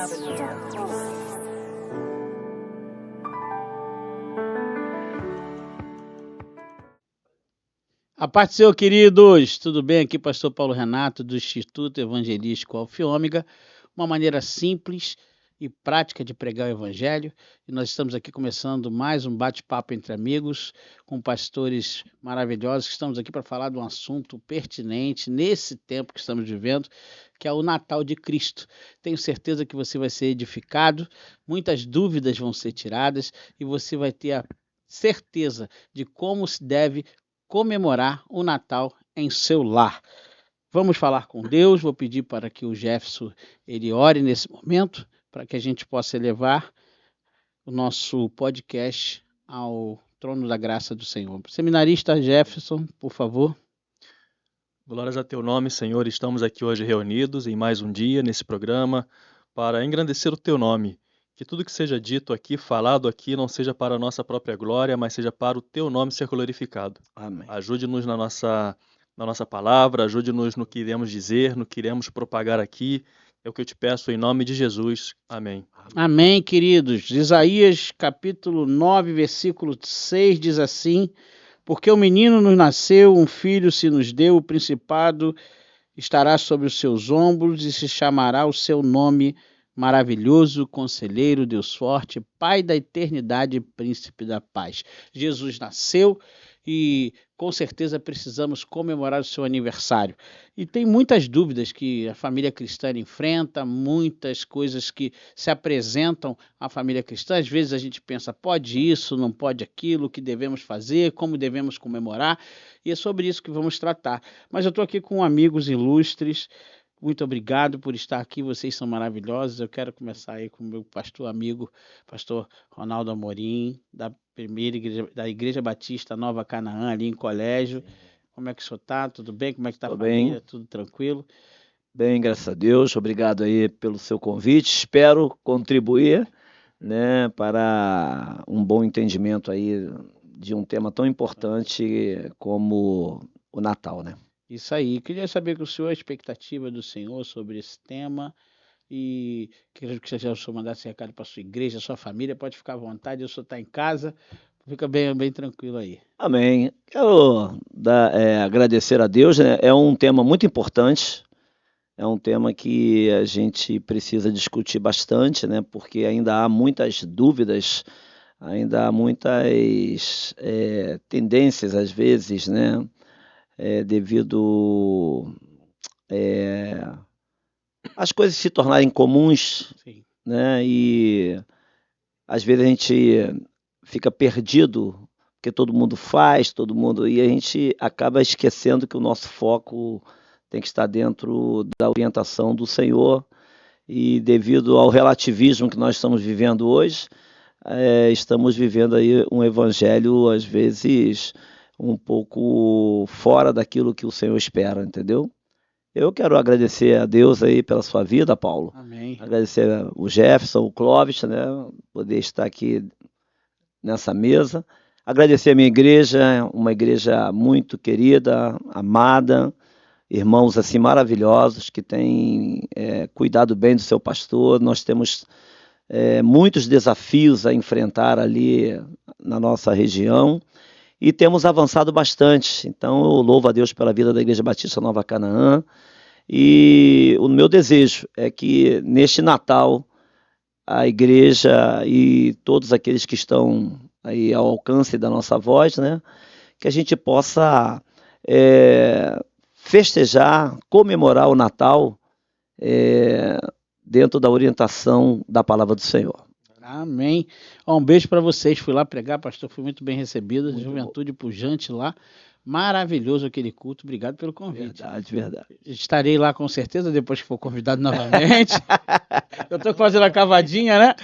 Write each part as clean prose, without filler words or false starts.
A paz do Senhor, queridos, tudo bem? Aqui pastor Paulo Renato, do Instituto Evangelístico Alfa e Ômega, uma maneira simples e prática de pregar o Evangelho, e nós estamos aqui começando mais um bate-papo entre amigos, com pastores maravilhosos, que estamos aqui para falar de um assunto pertinente nesse tempo que estamos vivendo, que é o Natal de Cristo. Tenho certeza que você vai ser edificado, muitas dúvidas vão ser tiradas, e você vai ter a certeza de como se deve comemorar o Natal em seu lar. Vamos falar com Deus, vou pedir para que o Jefferson ele ore nesse momento, para que a gente possa elevar o nosso podcast ao trono da graça do Senhor. Seminarista Jefferson, por favor. Glórias a teu nome, Senhor. Estamos aqui hoje reunidos em mais um dia nesse programa para engrandecer o teu nome. Que tudo que seja dito aqui, falado aqui, não seja para a nossa própria glória, mas seja para o teu nome ser glorificado. Amém. Ajude-nos na nossa palavra, ajude-nos no que iremos dizer, no que iremos propagar aqui. É o que eu te peço em nome de Jesus. Amém. Amém, queridos. Isaías capítulo 9, versículo 6 diz assim: porque o menino nos nasceu, um filho se nos deu, o principado estará sobre os seus ombros e se chamará o seu nome maravilhoso, conselheiro, Deus forte, Pai da eternidade, príncipe da paz. Jesus nasceu e com certeza precisamos comemorar o seu aniversário. E tem muitas dúvidas que a família cristã enfrenta, muitas coisas que se apresentam à família cristã. Às vezes a gente pensa, pode isso, não pode aquilo, o que devemos fazer, como devemos comemorar, e é sobre isso que vamos tratar. Mas eu estou aqui com amigos ilustres. Muito obrigado por estar aqui, vocês são maravilhosos. Eu quero começar aí com o meu pastor amigo, pastor Ronaldo Amorim, da primeira igreja, da Igreja Batista Nova Canaã, ali em Colégio. Como é que o senhor está? Tudo bem? Como é que está a família? Bem. Tudo tranquilo? Bem, graças a Deus. Obrigado aí pelo seu convite. Espero contribuir, né, para um bom entendimento aí de um tema tão importante como o Natal, né? Isso aí. Queria saber com o senhor a expectativa do senhor sobre esse tema e queria que o senhor mandasse recado para a sua igreja, sua família. Pode ficar à vontade, o senhor está em casa, fica bem tranquilo aí. Amém. Quero agradecer a Deus, né? É um tema muito importante, é um tema que a gente precisa discutir bastante, né? Porque ainda há muitas dúvidas, ainda há muitas tendências, às vezes, né? Devido às coisas se tornarem comuns, Sim. né? E às vezes a gente fica perdido, porque todo mundo faz, e a gente acaba esquecendo que o nosso foco tem que estar dentro da orientação do Senhor, e devido ao relativismo que nós estamos vivendo hoje, estamos vivendo aí um evangelho, às vezes, um pouco fora daquilo que o Senhor espera, entendeu? Eu quero agradecer a Deus aí pela sua vida, Paulo. Amém. Agradecer o Jefferson, o Clóvis, né? Poder estar aqui nessa mesa. Agradecer a minha igreja, uma igreja muito querida, amada, irmãos assim maravilhosos que têm cuidado bem do seu pastor. Nós temos muitos desafios a enfrentar ali na nossa região e temos avançado bastante. Então eu louvo a Deus pela vida da Igreja Batista Nova Canaã, e o meu desejo é que neste Natal a igreja e todos aqueles que estão aí ao alcance da nossa voz, né, que a gente possa festejar, comemorar o Natal dentro da orientação da palavra do Senhor. Amém. Ó, um beijo para vocês. Fui lá pregar, pastor, fui muito bem recebido. Muito Juventude pujante lá. Maravilhoso aquele culto. Obrigado pelo convite. Verdade. Estarei lá com certeza depois que for convidado novamente. Eu estou fazendo a cavadinha, né?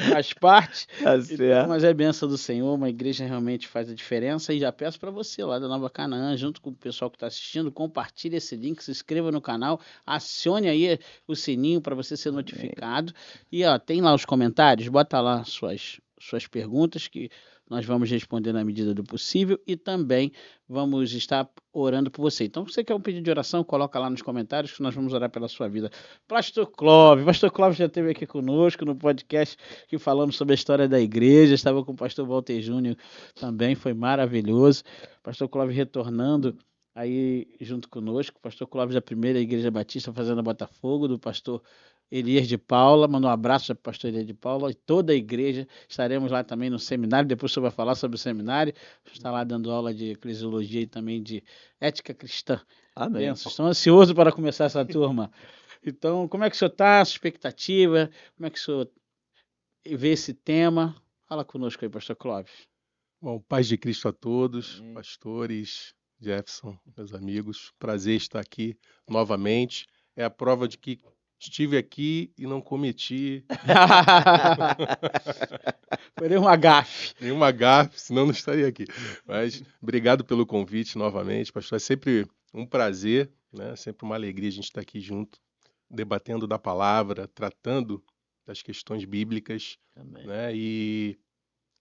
Faz parte. Tá certo. Mas é bênção do Senhor, uma igreja realmente faz a diferença. E já peço para você lá da Nova Canaã, junto com o pessoal que está assistindo, compartilhe esse link, se inscreva no canal, acione aí o sininho para você ser notificado. E ó, tem lá os comentários, bota lá suas suas perguntas, que nós vamos responder na medida do possível, e também vamos estar orando por você. Então, se você quer um pedido de oração, coloca lá nos comentários que nós vamos orar pela sua vida. Pastor Clóvis já esteve aqui conosco no podcast que falamos sobre a história da igreja, estava com o pastor Walter Júnior também, foi maravilhoso. Pastor Clóvis retornando aí junto conosco, pastor Clóvis da primeira Igreja Batista Fazenda Botafogo, do pastor Elias de Paula, manda um abraço para o pastor Elias de Paula e toda a igreja. Estaremos lá também no seminário, depois você vai falar sobre o seminário, está lá dando aula de eclesiologia e também de ética cristã. Amém. Benção. Estou ansioso para começar essa turma. Então, como é que o senhor está? Sua expectativa? Como é que o senhor vê esse tema? Fala conosco aí, pastor Clóvis. Bom, paz de Cristo a todos, pastores, Jefferson, meus amigos. Prazer estar aqui novamente. É a prova de que estive aqui e não cometi Foi uma gafe. nenhuma gafe, senão não estaria aqui. Mas obrigado pelo convite novamente, pastor. É sempre um prazer, né? Sempre uma alegria a gente estar aqui junto, debatendo da palavra, tratando das questões bíblicas, Amém. né? E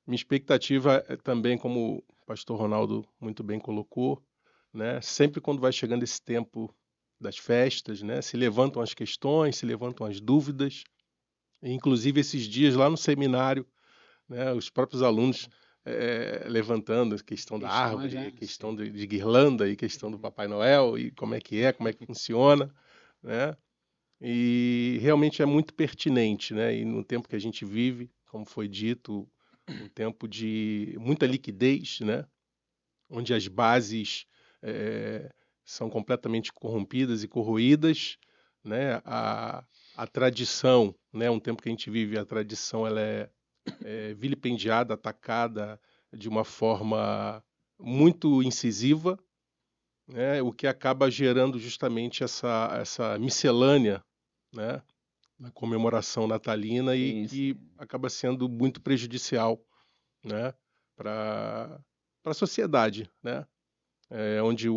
minha expectativa é também, como o pastor Ronaldo muito bem colocou, né? Sempre quando vai chegando esse tempo das festas, né? Se levantam as questões, se levantam as dúvidas. E, inclusive, esses dias lá no seminário, né? Os próprios alunos levantando a questão da Questões, árvore, né? a questão de guirlanda, e questão do Papai Noel, e como é que funciona, né? E realmente é muito pertinente, né? E no tempo que a gente vive, como foi dito, um tempo de muita liquidez, né? Onde as bases são completamente corrompidas e corroídas, né? A tradição, né? Um tempo que a gente vive, a tradição ela é vilipendiada, atacada de uma forma muito incisiva, né? O que acaba gerando justamente essa miscelânea, né? Na comemoração natalina e Sim, que acaba sendo muito prejudicial, né? Para a sociedade, né? Onde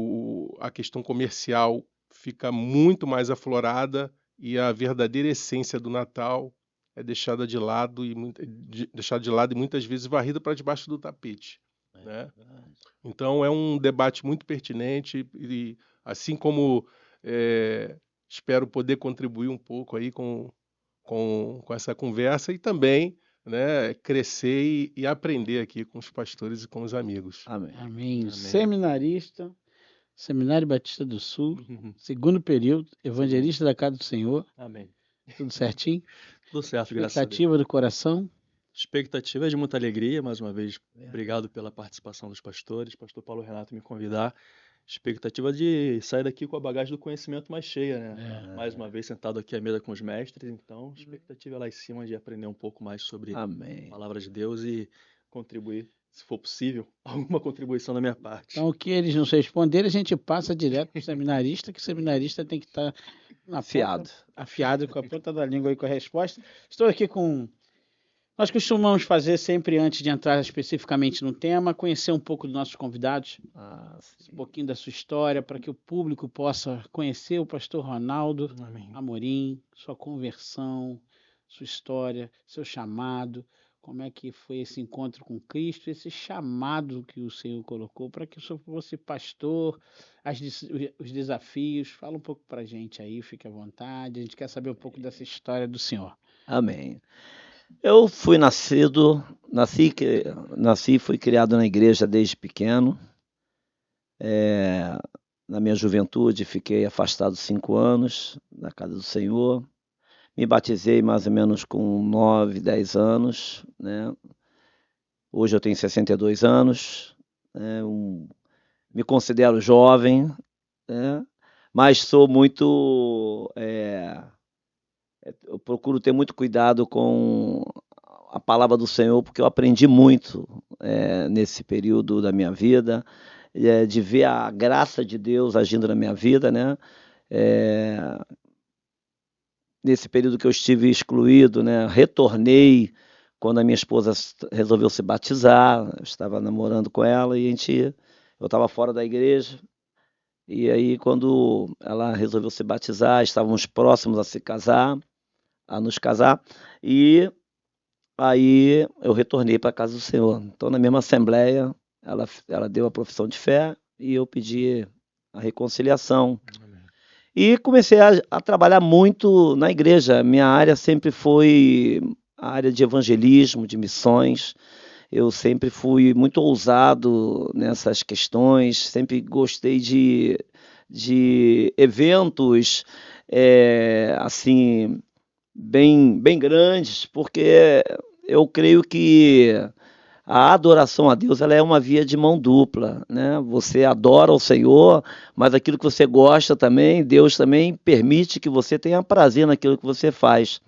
a questão comercial fica muito mais aflorada e a verdadeira essência do Natal é deixada de lado e muitas vezes varrida para debaixo do tapete, né? Então é um debate muito pertinente e assim como espero poder contribuir um pouco aí com essa conversa e também, né, crescer e aprender aqui com os pastores e com os amigos. Amém. Amém. Amém. Seminarista, Seminário Batista do Sul, segundo período, evangelista da Casa do Senhor, Amém. tudo certinho? Tudo certo, graças a Deus. Expectativa do coração? Expectativa é de muita alegria, mais uma vez. Obrigado pela participação dos pastores, pastor Paulo Renato me convidar. Expectativa de sair daqui com a bagagem do conhecimento mais cheia, né? Mais uma vez sentado aqui à mesa com os mestres, então expectativa é lá em cima de aprender um pouco mais sobre a Amém. palavra de Deus e contribuir, se for possível, alguma contribuição da minha parte. Então, o que eles não responderem, a gente passa direto para o seminarista, que o seminarista tem que estar afiado com a ponta da língua aí com a resposta. Estou aqui com... Nós costumamos fazer sempre, antes de entrar especificamente no tema, conhecer um pouco dos nossos convidados, um pouquinho da sua história, para que o público possa conhecer o pastor Ronaldo Amém. Amorim, sua conversão, sua história, seu chamado, como é que foi esse encontro com Cristo, esse chamado que o Senhor colocou para que o senhor fosse pastor, os desafios. Fala um pouco para a gente aí, fique à vontade. A gente quer saber um pouco dessa história do Senhor. Amém. Eu nasci e fui criado na igreja desde pequeno. Na minha juventude fiquei afastado 5 anos da casa do Senhor. Me batizei mais ou menos com 9, 10 anos, né? Hoje eu tenho 62 anos, né? Me considero jovem, né? Mas sou muito... eu procuro ter muito cuidado com a palavra do Senhor, porque eu aprendi muito nesse período da minha vida, de ver a graça de Deus agindo na minha vida, né? Nesse período que eu estive excluído, né? Retornei quando a minha esposa resolveu se batizar, eu estava namorando com ela e eu estava fora da igreja. E aí, quando ela resolveu se batizar, estávamos próximos a nos casar, e Aí eu retornei para a casa do Senhor. Então, na mesma assembleia, ela deu a profissão de fé e eu pedi a reconciliação. Amém. E comecei a trabalhar muito na igreja. Minha área sempre foi a área de evangelismo, de missões. Eu sempre fui muito ousado nessas questões, sempre gostei de eventos assim bem grandes, porque eu creio que a adoração a Deus ela é uma via de mão dupla, né? Você adora o Senhor, mas aquilo que você gosta também, Deus também permite que você tenha prazer naquilo que você faz.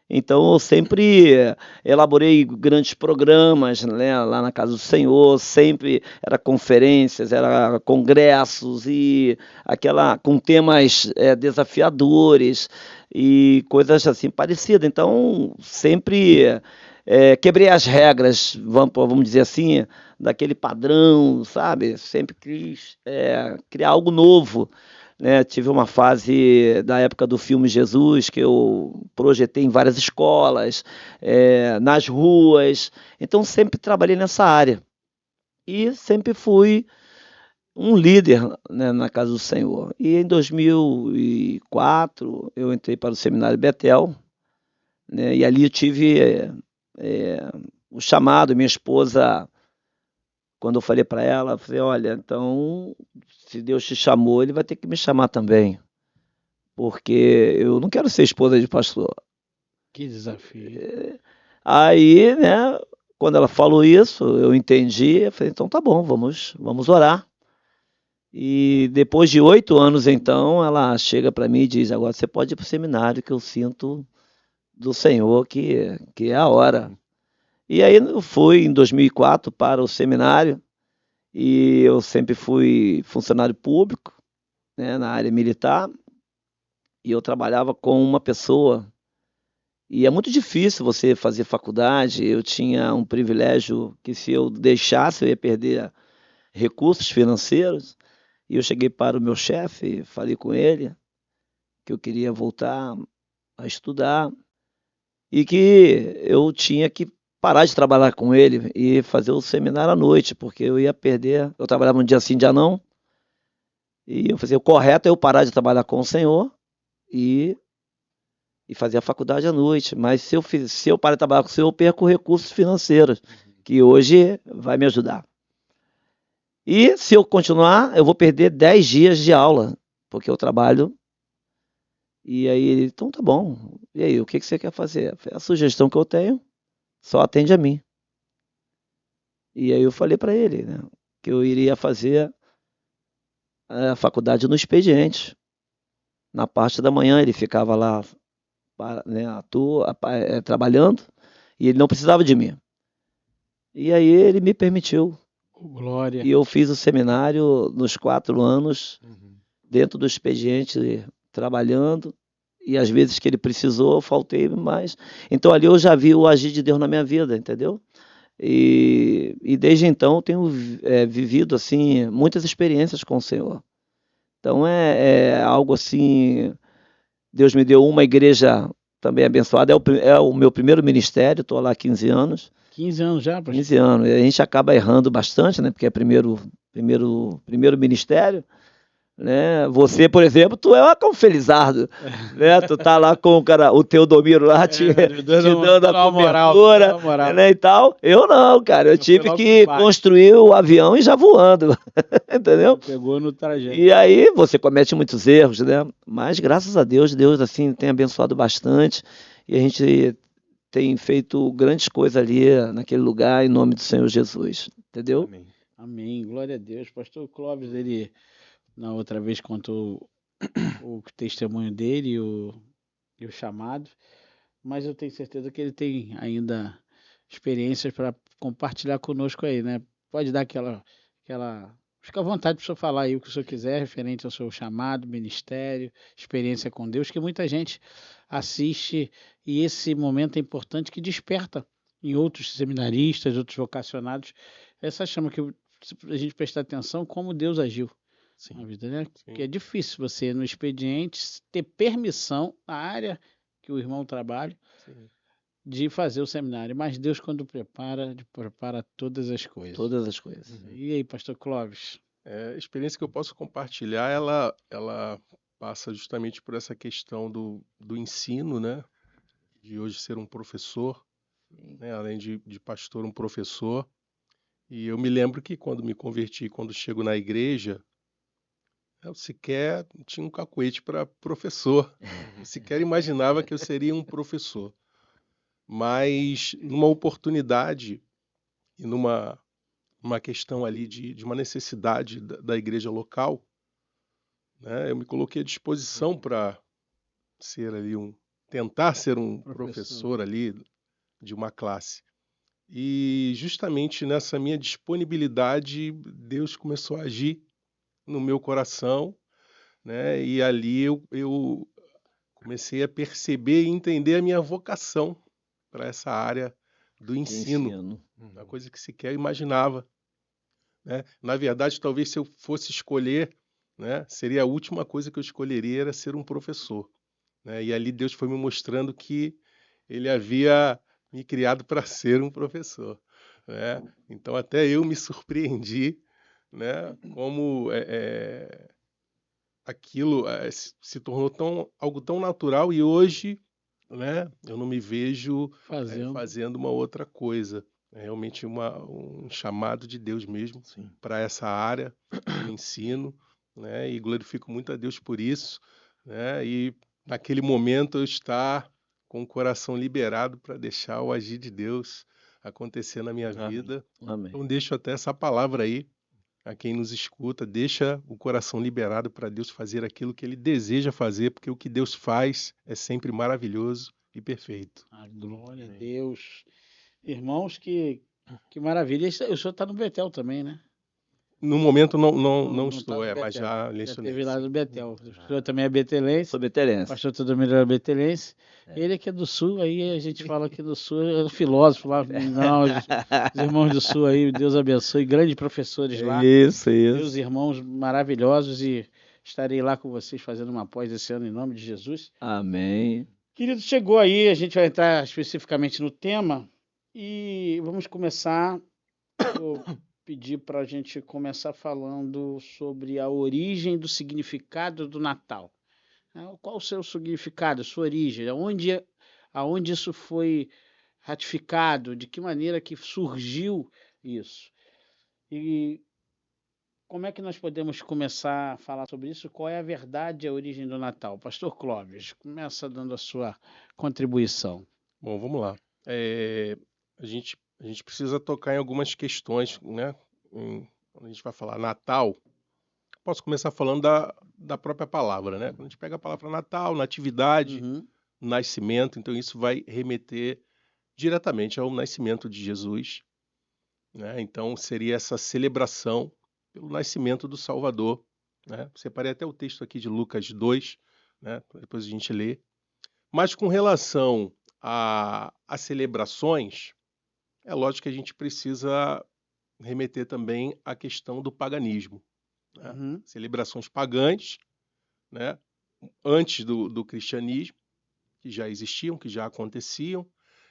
Então eu sempre elaborei grandes programas, né, lá na casa do Senhor, sempre era conferências, era congressos e aquela com temas desafiadores e coisas assim parecidas. Então sempre quebrei as regras, vamos dizer assim, daquele padrão, sabe? Sempre quis criar algo novo, né? Tive uma fase da época do filme Jesus que eu projetei em várias escolas, nas ruas. Então sempre trabalhei nessa área e sempre fui um líder, né, na casa do Senhor. E em 2004 eu entrei para o Seminário Betel, né, e ali eu tive o chamado. Minha esposa, quando eu falei para ela, eu falei: olha, então se Deus te chamou, Ele vai ter que me chamar também, porque eu não quero ser esposa de pastor. Que desafio. Aí, né, quando ela falou isso, eu entendi, eu falei: então tá bom, vamos orar. E depois de 8 anos, então, ela chega para mim e diz: agora você pode ir para o seminário, que eu sinto do Senhor que é a hora. E aí eu fui em 2004 para o seminário, e eu sempre fui funcionário público, né, na área militar, e eu trabalhava com uma pessoa. E é muito difícil você fazer faculdade. Eu tinha um privilégio que, se eu deixasse, eu ia perder recursos financeiros. E eu cheguei para o meu chefe, falei com ele que eu queria voltar a estudar e que eu tinha que parar de trabalhar com ele e fazer o seminário à noite, porque eu ia perder. Eu trabalhava um dia sim, dia não. E eu falei: o correto é eu parar de trabalhar com o Senhor e fazer a faculdade à noite. Mas se eu parar de trabalhar com o Senhor, eu perco recursos financeiros, que hoje vai me ajudar. E se eu continuar, eu vou perder 10 dias de aula, porque eu trabalho. E aí ele: então tá bom. E aí, o que você quer fazer? A sugestão que eu tenho, só atende a mim. E aí eu falei para ele, né, que eu iria fazer a faculdade no expediente. Na parte da manhã ele ficava lá, né, trabalhando, e ele não precisava de mim. E aí ele me permitiu. Glória. E eu fiz o seminário nos 4 anos, dentro do expediente, trabalhando. E às vezes que ele precisou, eu faltei mais. Então ali eu já vi o agir de Deus na minha vida, entendeu? E desde então eu tenho vivido assim muitas experiências com o Senhor. Então é algo assim. Deus me deu uma igreja também abençoada. É o meu primeiro ministério, estou lá há 15 anos. 15 anos já, pastor? 15 anos. E a gente acaba errando bastante, né? Porque é primeiro ministério. Né? Você, por exemplo, tu é um felizardo, né? Tu tá lá com o Teodomiro lá te dando a cobertura, moral. né, e tal. Eu não, cara, eu tive que construir o avião e já voando, entendeu? Pegou no trajeto. E aí você comete muitos erros, né? Mas graças a Deus, Deus assim tem abençoado bastante e a gente tem feito grandes coisas ali naquele lugar em nome do Senhor Jesus, entendeu? Amém. Amém, glória a Deus. Pastor Clóvis, ele na outra vez contou o testemunho dele e o chamado, mas eu tenho certeza que ele tem ainda experiências para compartilhar conosco aí, né? Pode dar aquela fica à vontade para o senhor falar aí o que o senhor quiser referente ao seu chamado, ministério, experiência com Deus, que muita gente assiste e esse momento é importante, que desperta em outros seminaristas, outros vocacionados, essa chama que a gente prestar atenção como Deus agiu na vida, né? Porque é difícil você, no expediente, ter permissão na área que o irmão trabalha, de fazer o seminário. Mas Deus, quando prepara, prepara todas as coisas. Todas as coisas. E aí, pastor Clóvis? A experiência que eu posso compartilhar, ela passa justamente por essa questão do ensino, né? De hoje ser um professor, né? Além de pastor, um professor. E eu me lembro que quando me converti, quando chego na igreja, eu sequer tinha um cacuete para professor. Eu sequer imaginava que eu seria um professor. Mas numa oportunidade e uma questão ali de uma necessidade da igreja local, né, eu me coloquei à disposição para ser ali tentar ser um professor ali de uma classe. E justamente nessa minha disponibilidade, Deus começou a agir no meu coração, né? E ali eu comecei a perceber e entender a minha vocação para essa área do ensino, uma coisa que sequer imaginava, né? Na verdade, talvez se eu fosse escolher, né, seria a última coisa que eu escolheria era ser um professor, né? E ali Deus foi me mostrando que Ele havia me criado para ser um professor, né? Então até eu me surpreendi, né? Como aquilo se tornou algo tão natural e hoje, né? Eu não me vejo fazendo uma outra coisa. É realmente um chamado de Deus mesmo para essa área do ensino, né? E glorifico muito a Deus por isso, né? E naquele momento eu estar com o coração liberado para deixar o agir de Deus acontecer na minha vida. Amém. Então deixo até essa palavra aí a quem nos escuta, deixa o coração liberado para Deus fazer aquilo que Ele deseja fazer, porque o que Deus faz é sempre maravilhoso e perfeito. Glória a Deus. Irmãos, que maravilha. O senhor está no Betel também, né? No momento não tá estou, no Betel. mas já lecionei. Esteve lá no Betel. O senhor também é betelense. Sou betelense. Pastor Teodomiro era betelense. Ele é que é do Sul, aí a gente fala que do Sul é filósofo lá. Não, os irmãos do Sul aí, Deus abençoe, grandes professores lá. Isso. Meus irmãos maravilhosos, e estarei lá com vocês fazendo uma pós esse ano em nome de Jesus. Amém. Querido, chegou aí, a gente vai entrar especificamente no tema e vamos começar. Vou pedir para a gente começar falando sobre a origem do significado do Natal. Qual o seu significado, sua origem? Aonde isso foi ratificado? De que maneira que surgiu isso? E como é que nós podemos começar a falar sobre isso? Qual é a verdade, a origem do Natal? Pastor Clóvis, começa dando a sua contribuição. Bom, vamos lá. A gente precisa tocar em algumas questões, né? Quando a gente vai falar Natal, posso começar falando da própria palavra, né? Quando a gente pega a palavra Natal, natividade, nascimento, então isso vai remeter diretamente ao nascimento de Jesus, né? Então seria essa celebração pelo nascimento do Salvador, né? Separei até o texto aqui de Lucas 2, né? Depois a gente lê. Mas com relação a celebrações, é lógico que a gente precisa remeter também à questão do paganismo, né? Celebrações pagãs, né? Antes do cristianismo, que já existiam, que já aconteciam.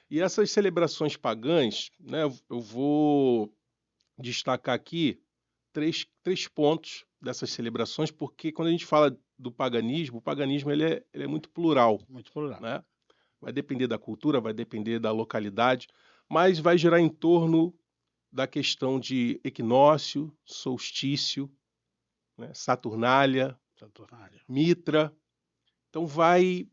E essas celebrações pagãs, né, eu vou destacar aqui três pontos dessas celebrações, porque quando a gente fala do paganismo, o paganismo ele é muito plural. Muito plural. Né? Vai depender da cultura, vai depender da localidade, mas vai girar em torno da questão de equinócio, solstício, né, Saturnália, Mitra. Então vai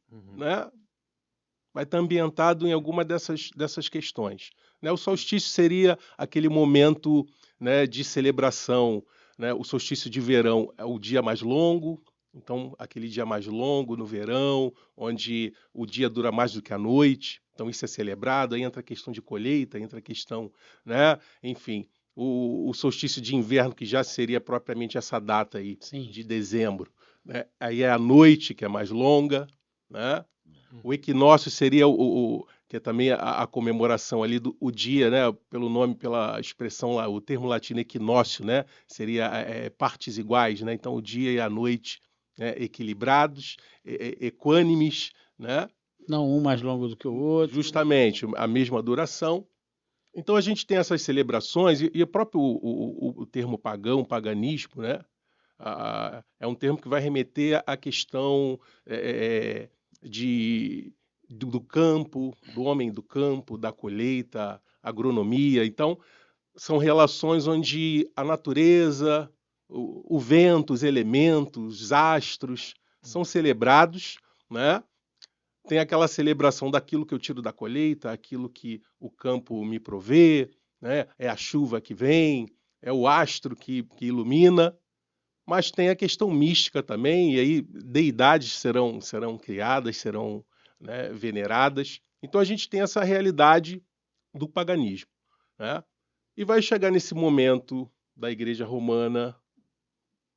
estar ambientado em alguma dessas questões. Né? O solstício seria aquele momento, né, de celebração, né? O solstício de verão é o dia mais longo, então aquele dia mais longo no verão, onde o dia dura mais do que a noite, então isso é celebrado, aí entra a questão de colheita, entra a questão, né? Enfim, o solstício de inverno, que já seria propriamente essa data aí, de dezembro, né? Aí é a noite que é mais longa, né? O equinócio seria que é também a comemoração ali do dia, né? Pelo nome, pela expressão lá, o termo latino equinócio, né? Seria partes iguais, né? Então o dia e a noite, né? Equilibrados, equânimes, né? Não um mais longo do que o outro. Justamente, a mesma duração. Então a gente tem essas celebrações, e o próprio o termo pagão, paganismo, né? É um termo que vai remeter à questão do campo, do homem do campo, da colheita, agronomia. Então, são relações onde a natureza, o vento, os elementos, os astros são celebrados, né? Tem aquela celebração daquilo que eu tiro da colheita, aquilo que o campo me provê, né? É a chuva que vem, é o astro que ilumina, mas tem a questão mística também, e aí deidades serão criadas, serão, né, veneradas. Então a gente tem essa realidade do paganismo, né? E vai chegar nesse momento da Igreja Romana,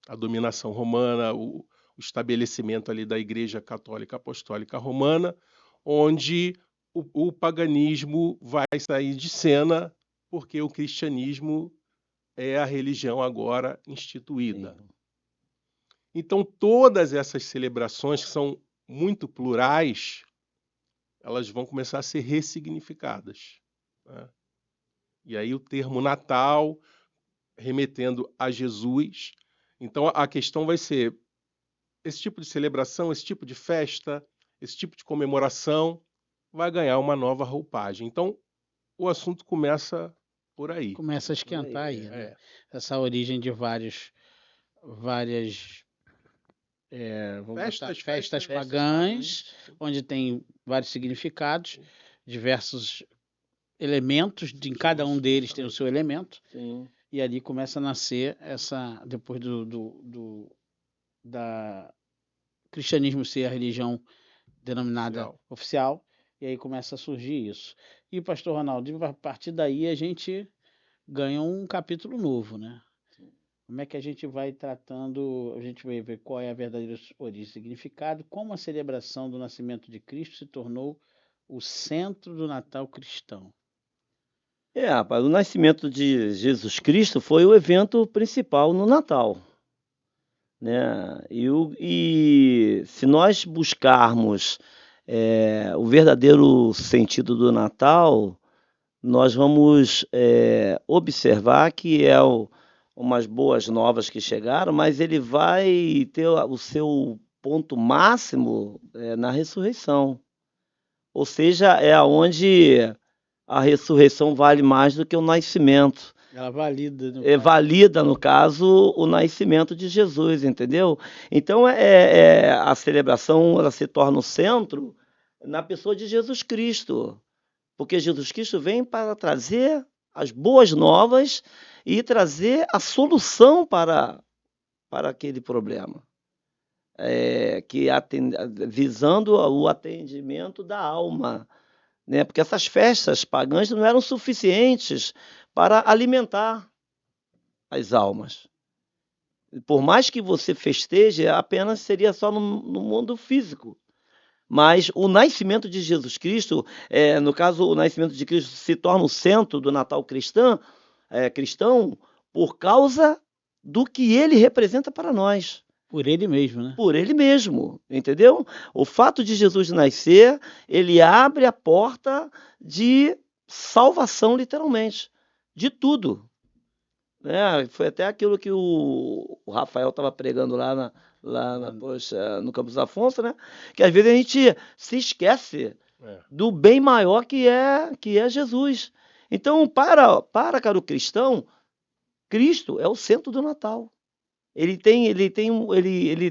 a dominação romana, o estabelecimento ali da Igreja Católica Apostólica Romana, onde o paganismo vai sair de cena, porque o cristianismo é a religião agora instituída. Sim. Então, todas essas celebrações, que são muito plurais, elas vão começar a ser ressignificadas, né? E aí o termo Natal, remetendo a Jesus. Então, a questão vai ser esse tipo de celebração, esse tipo de festa, esse tipo de comemoração vai ganhar uma nova roupagem. Então, o assunto começa por aí. Começa a esquentar aí, né? É. Essa origem de várias festas pagãs, onde tem vários significados, diversos elementos, em cada um deles tem o seu elemento, Sim. e ali começa a nascer depois da cristianismo ser a religião denominada oficial, e aí começa a surgir isso. E, pastor Ronaldo, a partir daí a gente ganha um capítulo novo, né? Como é que a gente vai tratando, a gente vai ver qual é a verdadeira origem e significado, como a celebração do nascimento de Cristo se tornou o centro do Natal cristão. Rapaz, o nascimento de Jesus Cristo foi o evento principal no Natal, né? E se nós buscarmos o verdadeiro sentido do Natal, nós vamos observar que umas boas novas que chegaram, mas ele vai ter o seu ponto máximo na ressurreição. Ou seja, é onde a ressurreição vale mais do que o nascimento. Ela valida, valida, no caso, o nascimento de Jesus, entendeu? Então, a celebração ela se torna o centro na pessoa de Jesus Cristo, porque Jesus Cristo vem para trazer as boas novas e trazer a solução para aquele problema, visando o atendimento da alma, né? Porque essas festas pagãs não eram suficientes para alimentar as almas. Por mais que você festeje, apenas seria só no mundo físico. Mas o nascimento de Jesus Cristo, no caso, o nascimento de Cristo se torna o centro do Natal cristão por causa do que ele representa para nós. Por ele mesmo, né? Por ele mesmo, entendeu? O fato de Jesus nascer, ele abre a porta de salvação, literalmente, de tudo. Foi até aquilo que o Rafael estava pregando lá no Campos Afonso, né? Que às vezes a gente se esquece do bem maior que é Jesus. Então, para o cristão, Cristo é o centro do Natal. Ele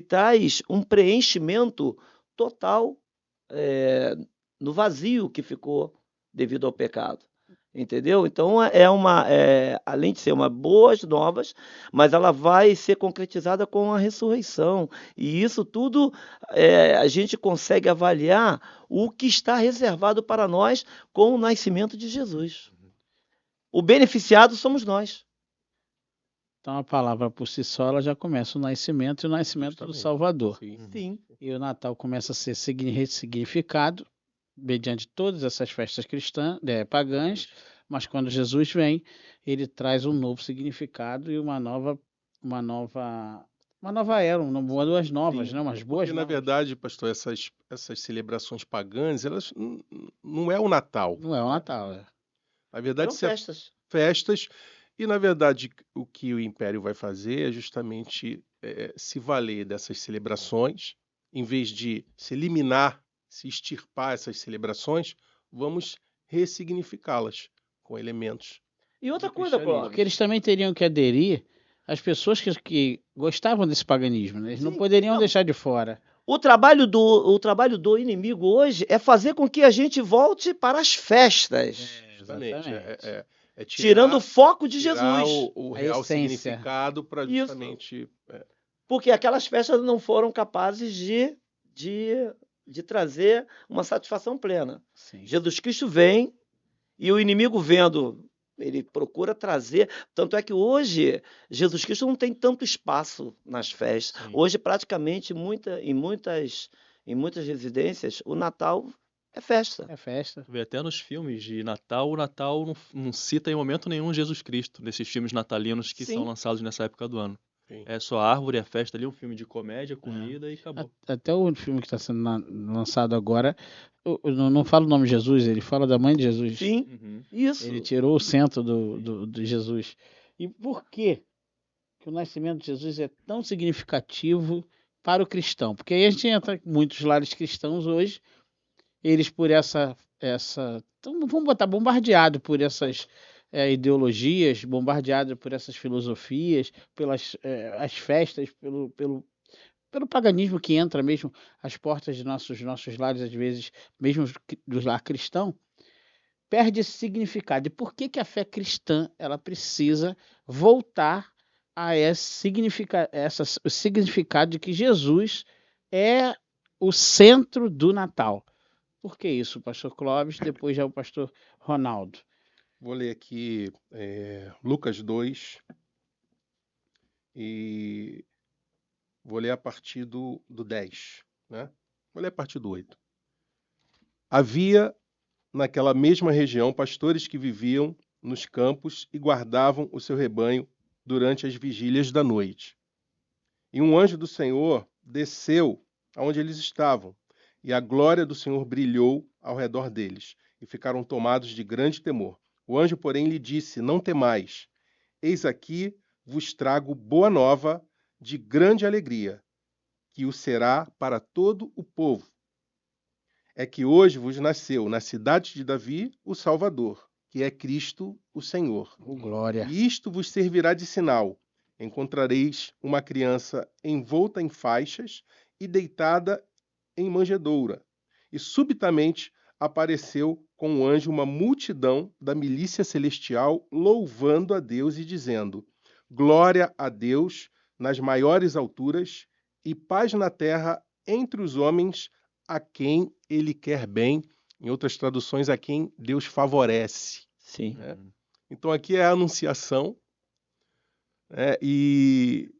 traz um preenchimento total no vazio que ficou devido ao pecado. Entendeu? Então, além de ser uma boas novas, mas ela vai ser concretizada com a ressurreição. E isso tudo a gente consegue avaliar o que está reservado para nós com o nascimento de Jesus. O beneficiado somos nós. Então, a palavra por si só, ela já começa o nascimento e o nascimento do Salvador. Sim. E o Natal começa a ser ressignificado mediante todas essas festas cristãs, pagãs, mas quando Jesus vem, ele traz um novo significado e uma nova uma nova era, duas novas, Sim, né? Umas boas porque na novas. verdade, pastor, essas celebrações pagãs, elas não é o Natal. Não é o Natal, é. Na verdade, São isso é festas. festas, e na verdade o que o Império vai fazer é justamente se valer dessas celebrações, em vez de se eliminar, se extirpar essas celebrações, vamos ressignificá-las com elementos E outra do coisa, cristianismo. Porque eles também teriam que aderir às pessoas que gostavam desse paganismo, né? Eles não Sim, poderiam não. deixar de fora. O trabalho do inimigo hoje é fazer com que a gente volte para as festas, Justamente, Exatamente. é tirando o foco de tirar Jesus. o A real essência. significado para Isso. justamente Porque aquelas festas não foram capazes de trazer uma satisfação plena. Sim. Jesus Cristo vem e o inimigo vendo, ele procura trazer. Tanto é que hoje Jesus Cristo não tem tanto espaço nas festas. Sim. Hoje, praticamente, em muitas residências, o Natal é festa. É festa. Tu vê até nos filmes de Natal, o Natal não cita em momento nenhum Jesus Cristo, nesses filmes natalinos que Sim. são lançados nessa época do ano. Sim. É só a árvore, a festa ali, um filme de comédia, comida e acabou. Até o filme que está sendo lançado agora, eu não fala o nome de Jesus, ele fala da mãe de Jesus. Sim, Uhum. isso. Ele tirou o centro de Jesus. E por que o nascimento de Jesus é tão significativo para o cristão? Porque aí a gente entra em muitos lares cristãos hoje, eles por essa então, vamos botar bombardeado por essas ideologias, bombardeado por essas filosofias, pelas as festas, pelo paganismo que entra mesmo às portas de nossos lares, às vezes, mesmo do lar cristão, perde esse significado. E por que a fé cristã ela precisa voltar a o significado de que Jesus é o centro do Natal? Por que isso, pastor Clóvis? Depois já o pastor Ronaldo. Vou ler aqui Lucas 2 e vou ler a partir do 10, né? Vou ler a partir do 8. Havia naquela mesma região pastores que viviam nos campos e guardavam o seu rebanho durante as vigílias da noite. E um anjo do Senhor desceu aonde eles estavam, e a glória do Senhor brilhou ao redor deles, e ficaram tomados de grande temor. O anjo, porém, lhe disse: Não temais, eis aqui vos trago boa nova de grande alegria, que o será para todo o povo. É que hoje vos nasceu na cidade de Davi o Salvador, que é Cristo o Senhor. Glória. E isto vos servirá de sinal. Encontrareis uma criança envolta em faixas e deitada em manjedoura. E subitamente apareceu com o anjo uma multidão da milícia celestial, louvando a Deus e dizendo: Glória a Deus nas maiores alturas e paz na terra entre os homens a quem ele quer bem. Em outras traduções, a quem Deus favorece. Sim. Né? Então aqui é a anunciação, né? E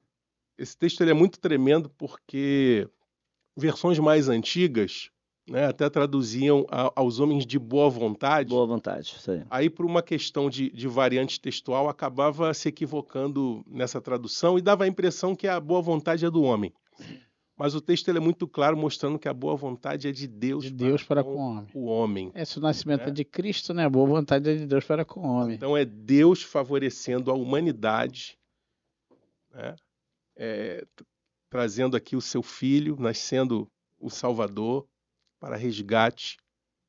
esse texto ele é muito tremendo porque versões mais antigas, né, até traduziam aos homens de boa vontade. Boa vontade, isso aí. Aí, por uma questão de variante textual, acabava se equivocando nessa tradução e dava a impressão que a boa vontade é do homem. Mas o texto ele é muito claro, mostrando que a boa vontade é de Deus, De Deus para com o homem. o homem. Esse nascimento É. é de Cristo, né? A boa vontade é de Deus para com o homem. Então é Deus favorecendo a humanidade, né? Trazendo aqui o seu filho, nascendo o Salvador para resgate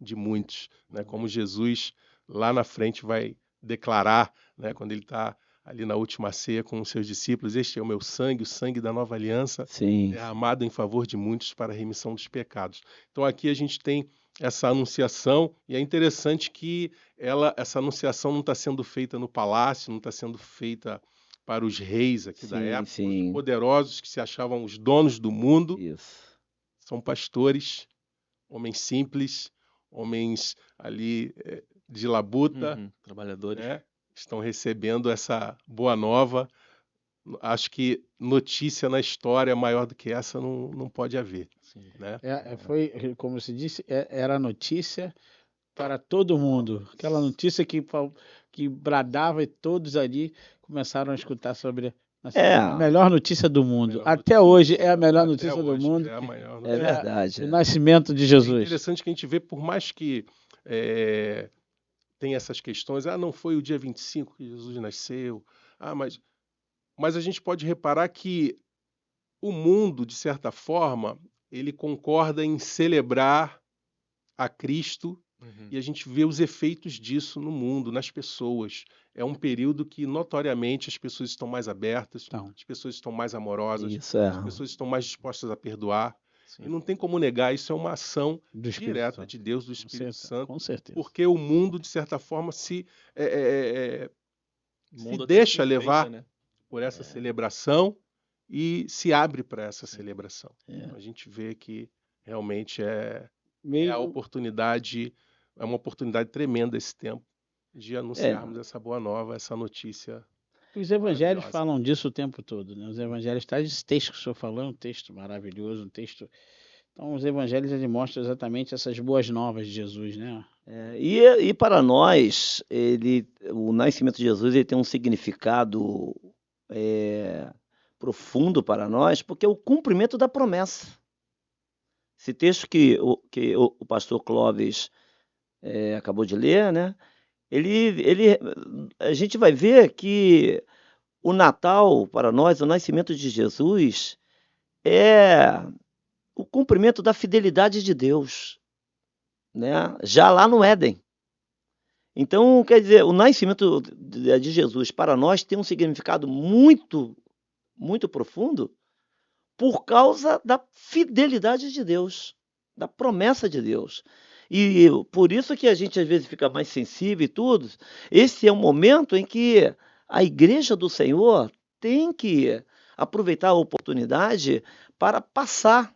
de muitos, né? Como Jesus lá na frente vai declarar, né? Quando ele está ali na última ceia com os seus discípulos: este é o meu sangue, o sangue da nova aliança, Sim. derramado em favor de muitos para a remissão dos pecados. Então aqui a gente tem essa anunciação, e é interessante que essa anunciação não está sendo feita no palácio, não está sendo feita para os reis aqui da época, Sim. os poderosos que se achavam os donos do mundo. Isso. São pastores, homens simples, homens ali de labuta, Trabalhadores. né? Estão recebendo essa boa nova. Acho que notícia na história maior do que essa não pode haver. Sim. Né? Foi, como se disse, era notícia para todo mundo. Aquela notícia que bradava e todos ali começaram a escutar sobre Assim, É, a melhor notícia do mundo. Melhor Até notícia hoje do é a mundo. melhor Até notícia do hoje mundo. é a maior é notícia. verdade. O nascimento de É Jesus. interessante que a gente vê, por mais que tem essas questões, não foi o dia 25 que Jesus nasceu, mas a gente pode reparar que o mundo, de certa forma, ele concorda em celebrar a Cristo e a gente vê os efeitos disso no mundo, nas pessoas. É um período que, notoriamente, as pessoas estão mais abertas, Então, as pessoas estão mais amorosas, Isso as pessoas estão mais dispostas a perdoar. E Sim. não tem como negar, isso é uma ação do Espírito direta Santo. de Deus, do Espírito Santo, Com certeza. porque o mundo, de certa forma, se O mundo até deixa se enfeita, levar né? por essa celebração e se abre para essa celebração. É. A gente vê que realmente é a Meio, oportunidade, é uma oportunidade tremenda esse tempo de anunciarmos essa boa nova, essa notícia. os evangelhos Maravilhosa. falam disso o tempo todo, né? Os evangelhos traz esse texto que o senhor falou, é um texto maravilhoso, um texto. Então, os evangelhos eles mostram exatamente essas boas novas de Jesus, né? E para nós, o nascimento de Jesus ele tem um significado profundo para nós, porque é o cumprimento da promessa. Esse texto que o pastor Clóvis acabou de ler, né? A gente vai ver que o Natal, para nós, o nascimento de Jesus, é o cumprimento da fidelidade de Deus, né? Já lá no Éden. Então, quer dizer, o nascimento de Jesus para nós tem um significado muito, muito profundo por causa da fidelidade de Deus, da promessa de Deus. E por isso que a gente às vezes fica mais sensível e tudo. Esse é um momento em que a igreja do Senhor tem que aproveitar a oportunidade para passar.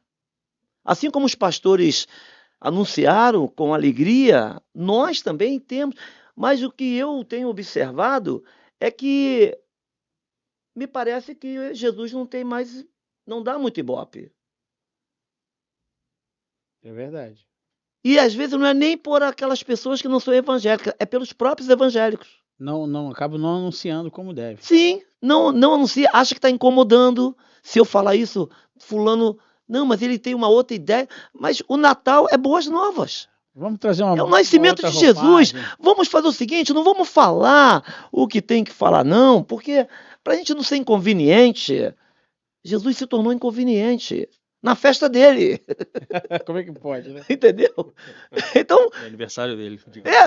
Assim como os pastores anunciaram com alegria, nós também temos. Mas o que eu tenho observado é que me parece que Jesus não dá muito ibope. É verdade. E às vezes não é nem por aquelas pessoas que não são evangélicas, é pelos próprios evangélicos. Não acabo não anunciando como deve. Sim, não anuncia, acha que está incomodando. Se eu falar isso, fulano, não, mas ele tem uma outra ideia. Mas o Natal é boas novas. Vamos trazer uma É o nascimento outra de Jesus. roupagem. Vamos fazer o seguinte, não vamos falar o que tem que falar, não, porque para a gente não ser inconveniente, Jesus se tornou inconveniente na festa dele, Como é que pode, né? entendeu? Então, É aniversário dele.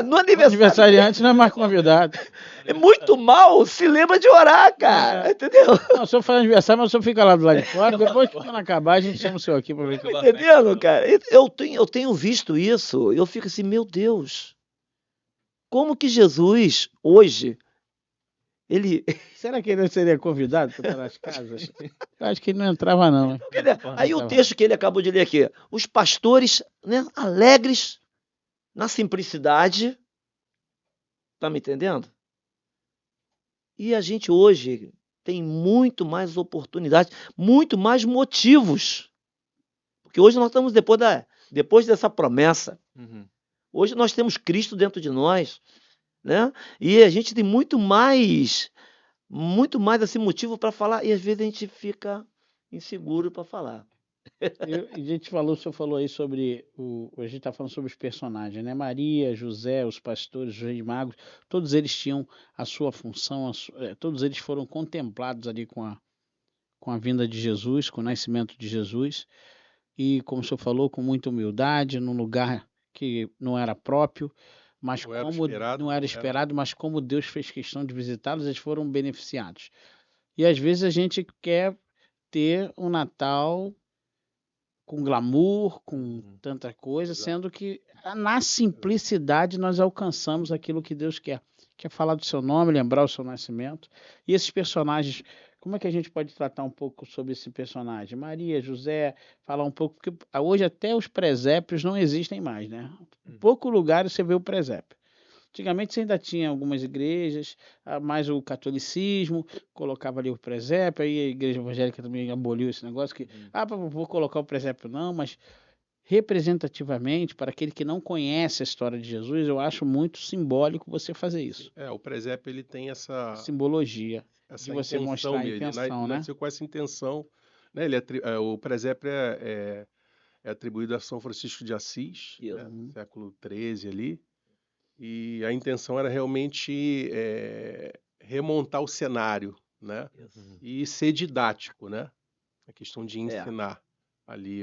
no aniversário, Aniversariante não é mais convidado. é muito mal, se lembra de orar, cara, entendeu? Não, o senhor faz aniversário, mas o senhor fica lá do lado de fora. Depois que quando acabar, a gente chama o senhor aqui para ver. Tá entendendo, cara? Eu tenho visto isso, eu fico assim, meu Deus, como que Jesus, hoje, ele... Será que ele seria convidado para estar nas casas? Eu acho que ele não entrava, não. Hein? Aí o texto que ele acabou de ler aqui, os pastores, né, alegres na simplicidade, tá me entendendo? E a gente hoje tem muito mais oportunidades, muito mais motivos, porque hoje nós estamos depois dessa promessa. Uhum. Hoje nós temos Cristo dentro de nós, né? E a gente tem muito mais assim motivo para falar e às vezes a gente fica inseguro para falar. O senhor falou aí sobre a gente está falando sobre os personagens, né? Maria, José, os pastores, os reis magos, todos eles tinham a sua função, todos eles foram contemplados ali com a vinda de Jesus, com o nascimento de Jesus, e como o senhor falou, com muita humildade, num lugar que não era próprio, mas Não era como esperado, não era esperado, mas como Deus fez questão de visitá-los, eles foram beneficiados. E às vezes a gente quer ter um Natal com glamour, com tanta coisa, Exato. sendo que na simplicidade nós alcançamos aquilo que Deus quer. Quer falar do seu nome, lembrar o seu nascimento. E esses personagens, como é que a gente pode tratar um pouco sobre esse personagem? Maria, José, falar um pouco, porque hoje até os presépios não existem mais, né? Em poucos lugares você vê o presépio. Antigamente você ainda tinha algumas igrejas, mais o catolicismo, colocava ali o presépio, aí a igreja evangélica também aboliu esse negócio que, vou colocar o presépio não, mas representativamente, para aquele que não conhece a história de Jesus, eu acho muito simbólico você fazer isso. O presépio ele tem essa Simbologia. essa De você intenção mostrar a mesmo, ele intenção, né? nasceu com essa intenção, né? O presépio é atribuído a São Francisco de Assis, Isso. né? Século XIII ali, e a intenção era realmente remontar o cenário, né? E ser didático, né? A questão de ensinar ali.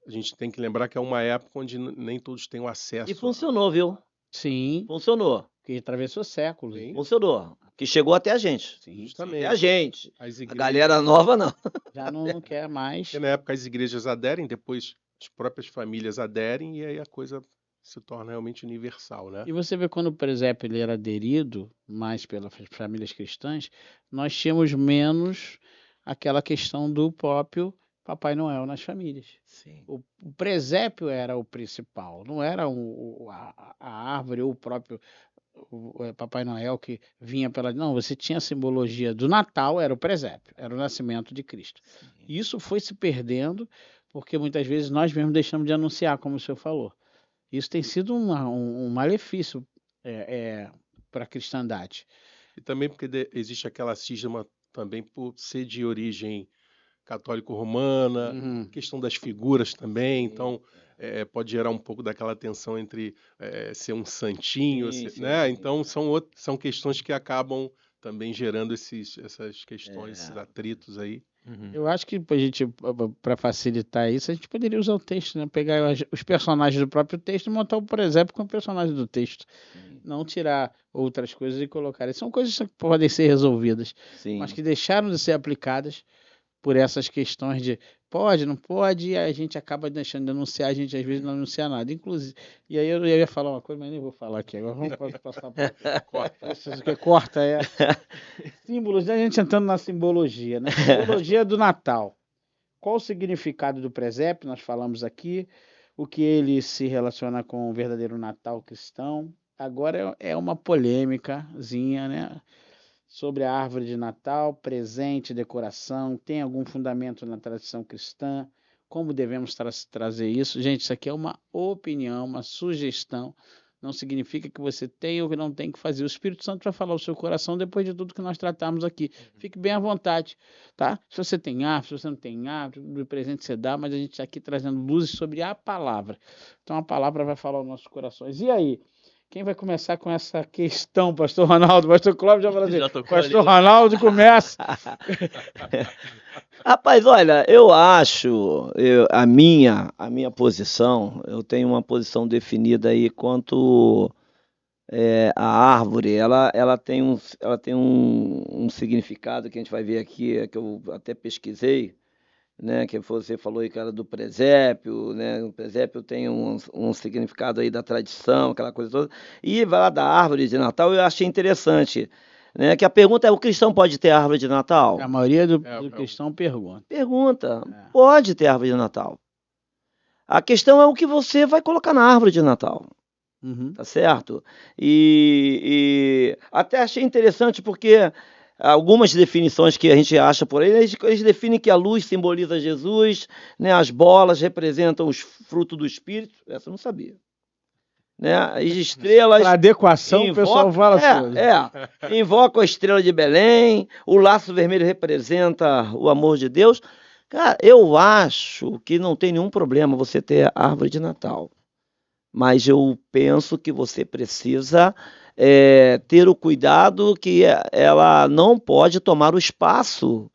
A gente tem que lembrar que é uma época onde nem todos têm o acesso. E funcionou, viu? Sim, Funcionou. que atravessou séculos. Sim. Funcionou. Que chegou até a gente. Sim, Justamente. Até a gente. As A igrejas, galera nova, não. já não quer mais. porque na época as igrejas aderem, depois as próprias famílias aderem e aí a coisa se torna realmente universal, né? E você vê quando o presépio ele era aderido mais pelas famílias cristãs, nós tínhamos menos aquela questão do próprio Papai Noel nas famílias. Sim. O presépio era o principal, não era a árvore ou o próprio Papai Noel que vinha pela. Não, você tinha a simbologia do Natal, era o presépio, era o nascimento de Cristo. E isso foi se perdendo, porque muitas vezes nós mesmos deixamos de anunciar, como o senhor falou. Isso tem sido um malefício para a cristandade. E também porque existe aquela cisma também por ser de origem católico-romana, Uhum. questão das figuras também, Sim. então pode gerar um pouco daquela tensão entre ser um santinho, Sim, né? sim. Então são questões que acabam também gerando essas questões, esses atritos aí. Eu acho que a gente, para facilitar isso, a gente poderia usar o texto, né? Pegar os personagens do próprio texto e montar o presépio com o personagem do texto. Não tirar outras coisas e colocar. São coisas que podem ser resolvidas, Sim. mas que deixaram de ser aplicadas por essas questões de pode, não pode, e a gente acaba deixando de anunciar, a gente às vezes não anuncia nada. Inclusive, e aí eu ia falar uma coisa, mas nem vou falar aqui agora. Vamos passar para corta. Isso que corta símbolos, a gente entrando na simbologia, né? Simbologia do Natal. Qual o significado do presépio? Nós falamos aqui, o que ele se relaciona com o verdadeiro Natal cristão. Agora é uma polêmicazinha, né? Sobre a árvore de Natal, presente, decoração, tem algum fundamento na tradição cristã? Como devemos trazer isso? Gente, isso aqui é uma opinião, uma sugestão. Não significa que você tem ou que não tem que fazer. O Espírito Santo vai falar o seu coração depois de tudo que nós tratamos aqui. Fique bem à vontade, tá? Se você tem árvore, se você não tem árvore, do presente você dá, mas a gente está aqui trazendo luzes sobre a palavra. Então a palavra vai falar aos nossos corações. E aí? Quem vai começar com essa questão, pastor Ronaldo? Pastor Clóvis já falou assim, pastor Ronaldo começa. Rapaz, olha, eu acho, a minha posição, eu tenho uma posição definida aí quanto a árvore, ela tem um significado que a gente vai ver aqui, que eu até pesquisei, né, que você falou aí, cara, do presépio, né, o presépio tem um significado aí da tradição, aquela coisa toda, e vai lá da árvore de Natal, eu achei interessante, né, que a pergunta é, o cristão pode ter árvore de Natal? A maioria do cristão pergunta. Pergunta, pode ter árvore de Natal. A questão é o que você vai colocar na árvore de Natal. Uhum. Tá certo? E até achei interessante porque algumas definições que a gente acha por aí, eles definem que a luz simboliza Jesus, né? As bolas representam os frutos do Espírito, essa eu não sabia. Né? As estrelas... Para adequação, o pessoal fala as coisas. Invoca a estrela de Belém, o laço vermelho representa o amor de Deus. Cara, eu acho que não tem nenhum problema você ter a árvore de Natal. Mas eu penso que você precisa ter o cuidado que ela não pode tomar o espaço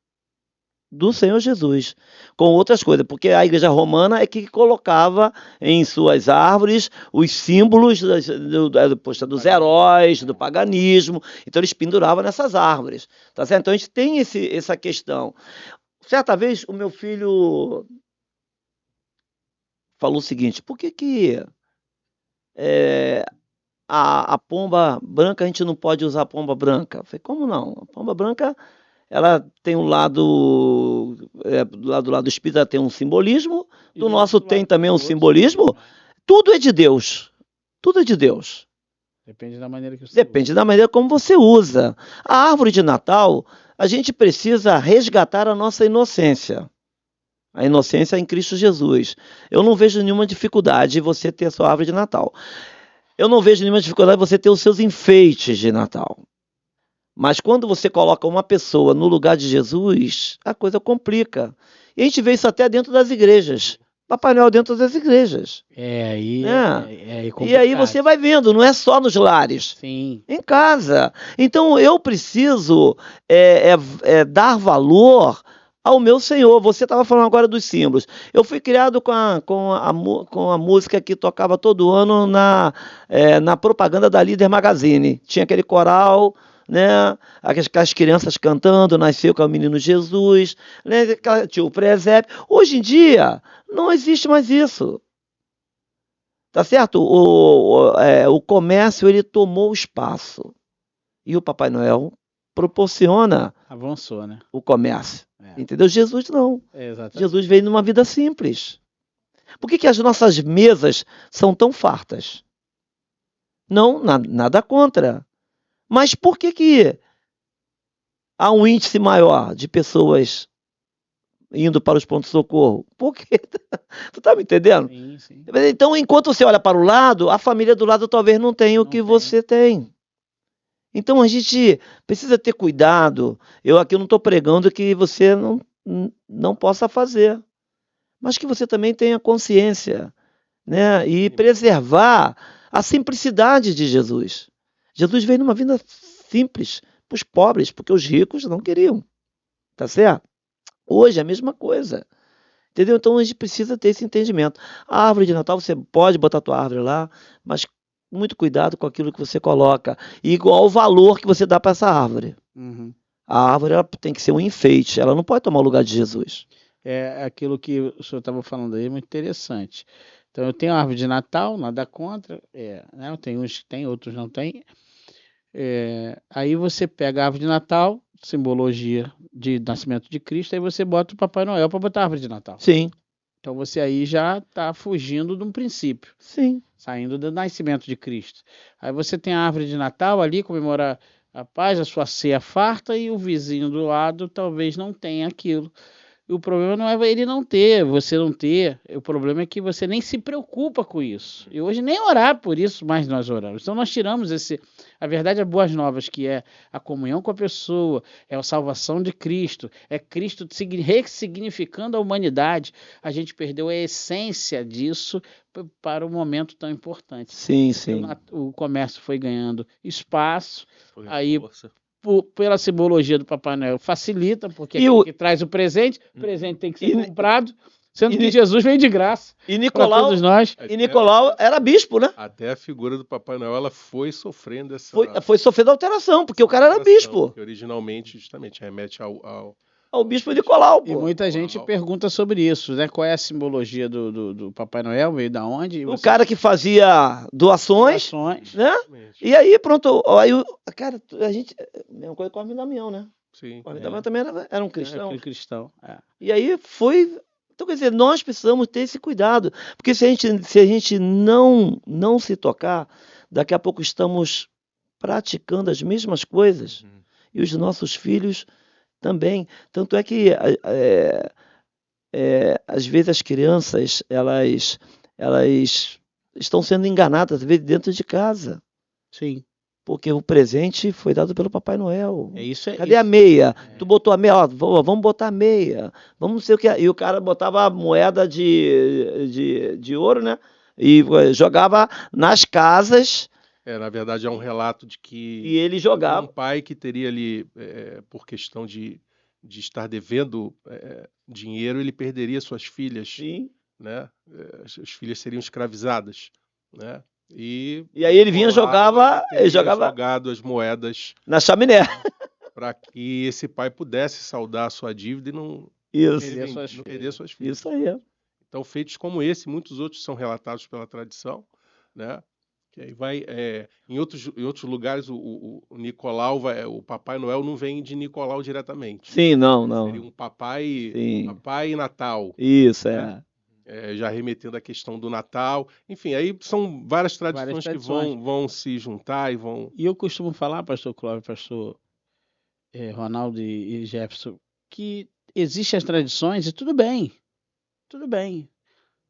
do Senhor Jesus, com outras coisas, porque a igreja romana é que colocava em suas árvores os símbolos dos heróis, do paganismo, então eles penduravam nessas árvores, tá certo? Então a gente tem essa questão. Certa vez o meu filho falou o seguinte, por que a pomba branca, a gente não pode usar a pomba branca? Eu falei, como não? A pomba branca, ela tem um lado, do lado do espírito, ela tem um simbolismo, do nosso tem também um simbolismo. Tudo é de Deus. Tudo é de Deus. Depende da maneira que você Depende da maneira como você usa. A árvore de Natal, a gente precisa resgatar a nossa inocência. A inocência é em Cristo Jesus. Eu não vejo nenhuma dificuldade em você ter a sua árvore de Natal. Eu não vejo nenhuma dificuldade em você ter os seus enfeites de Natal. Mas quando você coloca uma pessoa no lugar de Jesus, a coisa complica. E a gente vê isso até dentro das igrejas. Papai Noel dentro das igrejas. Aí Né? é E complicado. aí você vai vendo, não é só nos lares. Sim. Em casa. Então eu preciso dar valor ao meu Senhor. Você estava falando agora dos símbolos. Eu fui criado com a música que tocava todo ano na propaganda da Líder Magazine. Tinha aquele coral, né? Aquelas crianças cantando, nasceu com o menino Jesus, né? Tinha o presépio. Hoje em dia, não existe mais isso. Tá certo? O comércio, ele tomou o espaço. E o Papai Noel proporciona Avançou, né? o comércio. É. Entendeu? Jesus não. Exatamente. Jesus veio numa vida simples. Por que as nossas mesas são tão fartas? Não, nada contra. Mas por que há um índice maior de pessoas indo para os pontos de socorro? Por quê? Tu tá me entendendo? Sim, sim. Então, enquanto você olha para o lado, a família do lado talvez não tenha o Não que tem. você tem. Então a gente precisa ter cuidado. Eu aqui não estou pregando que você não possa fazer, mas que você também tenha consciência, né? E preservar a simplicidade de Jesus. Jesus veio numa vida simples para os pobres, porque os ricos não queriam. Tá certo? Hoje é a mesma coisa. Entendeu? Então a gente precisa ter esse entendimento. A árvore de Natal, você pode botar a tua árvore lá, mas muito cuidado com aquilo que você coloca. E igual o valor que você dá para essa árvore. Uhum. A árvore ela tem que ser um enfeite, ela não pode tomar o lugar de Jesus. É aquilo que o senhor estava falando aí, muito interessante. Então, eu tenho árvore de Natal, nada contra, né? Eu tenho uns que tem, outros não tem. Aí você pega a árvore de Natal, simbologia de nascimento de Cristo, aí você bota o Papai Noel para botar a árvore de Natal. Sim, Então, você aí já está fugindo de um princípio, sim. saindo do nascimento de Cristo. Aí você tem a árvore de Natal ali, comemorar a paz, a sua ceia farta, e o vizinho do lado talvez não tenha aquilo. E o problema não é ele não ter, você não ter. O problema é que você nem se preocupa com isso. E hoje nem orar por isso, mas nós oramos. Então nós tiramos a verdade é boas novas, que é a comunhão com a pessoa, é a salvação de Cristo, é Cristo ressignificando a humanidade. A gente perdeu a essência disso para um momento tão importante. Sim, sim. O comércio foi ganhando espaço, Foi aí força. pela simbologia do Papai Noel facilita, porque E aquele que traz o presente tem que ser E- comprado, sendo e- que Jesus veio de graça E para Nicolau, todos nós. e Nicolau era bispo, né? Até a figura do Papai Noel ela foi sofrendo essa Foi sofrendo alteração, porque o cara era alteração, bispo. que originalmente justamente remete ao O bispo Nicolau, E pô. muita gente pergunta sobre isso, né? Qual é a simbologia do Papai Noel? Veio da onde? E O você- cara que fazia doações, Doações. né? Exatamente. E aí, pronto. Aí, cara, a gente. Mesma coisa com o Armin Damião, né? Sim. O Armin Damião também era um cristão. Aquele cristão. É. E aí foi. Então, quer dizer, nós precisamos ter esse cuidado. Porque se a gente não se tocar, daqui a pouco estamos praticando as mesmas coisas. Uhum. E os nossos filhos também. Tanto é que, às vezes, as crianças, elas estão sendo enganadas, às vezes, dentro de casa. Sim. Porque o presente foi dado pelo Papai Noel. É isso. Cadê a meia? Tu botou a meia? Ó, vamos botar a meia. Vamos não sei o que. E o cara botava a moeda de ouro, né? E jogava nas casas Na verdade, é um relato de e que ele jogava. um pai que teria ali, por questão de estar devendo dinheiro, ele perderia suas filhas, Sim. né? As filhas seriam escravizadas, né? E E aí ele vinha, jogava, teria ele jogava jogado as moedas na chaminé. para que esse pai pudesse saldar a sua dívida e não Isso. Perder suas não perder suas filhas. Isso aí. Então, feitos como esse, muitos outros são relatados pela tradição, né? Que aí vai, em outros lugares, o Nicolau, o Papai Noel não vem de Nicolau diretamente. Sim, não, Seria não. um Papai Sim. Natal, Isso, né? Já remetendo à questão do Natal. Enfim, aí são várias tradições que tradições. vão se juntar e vão... E eu costumo falar, pastor Clóvis, pastor Ronaldo e Jefferson, que existem as tradições e tudo bem. tudo bem.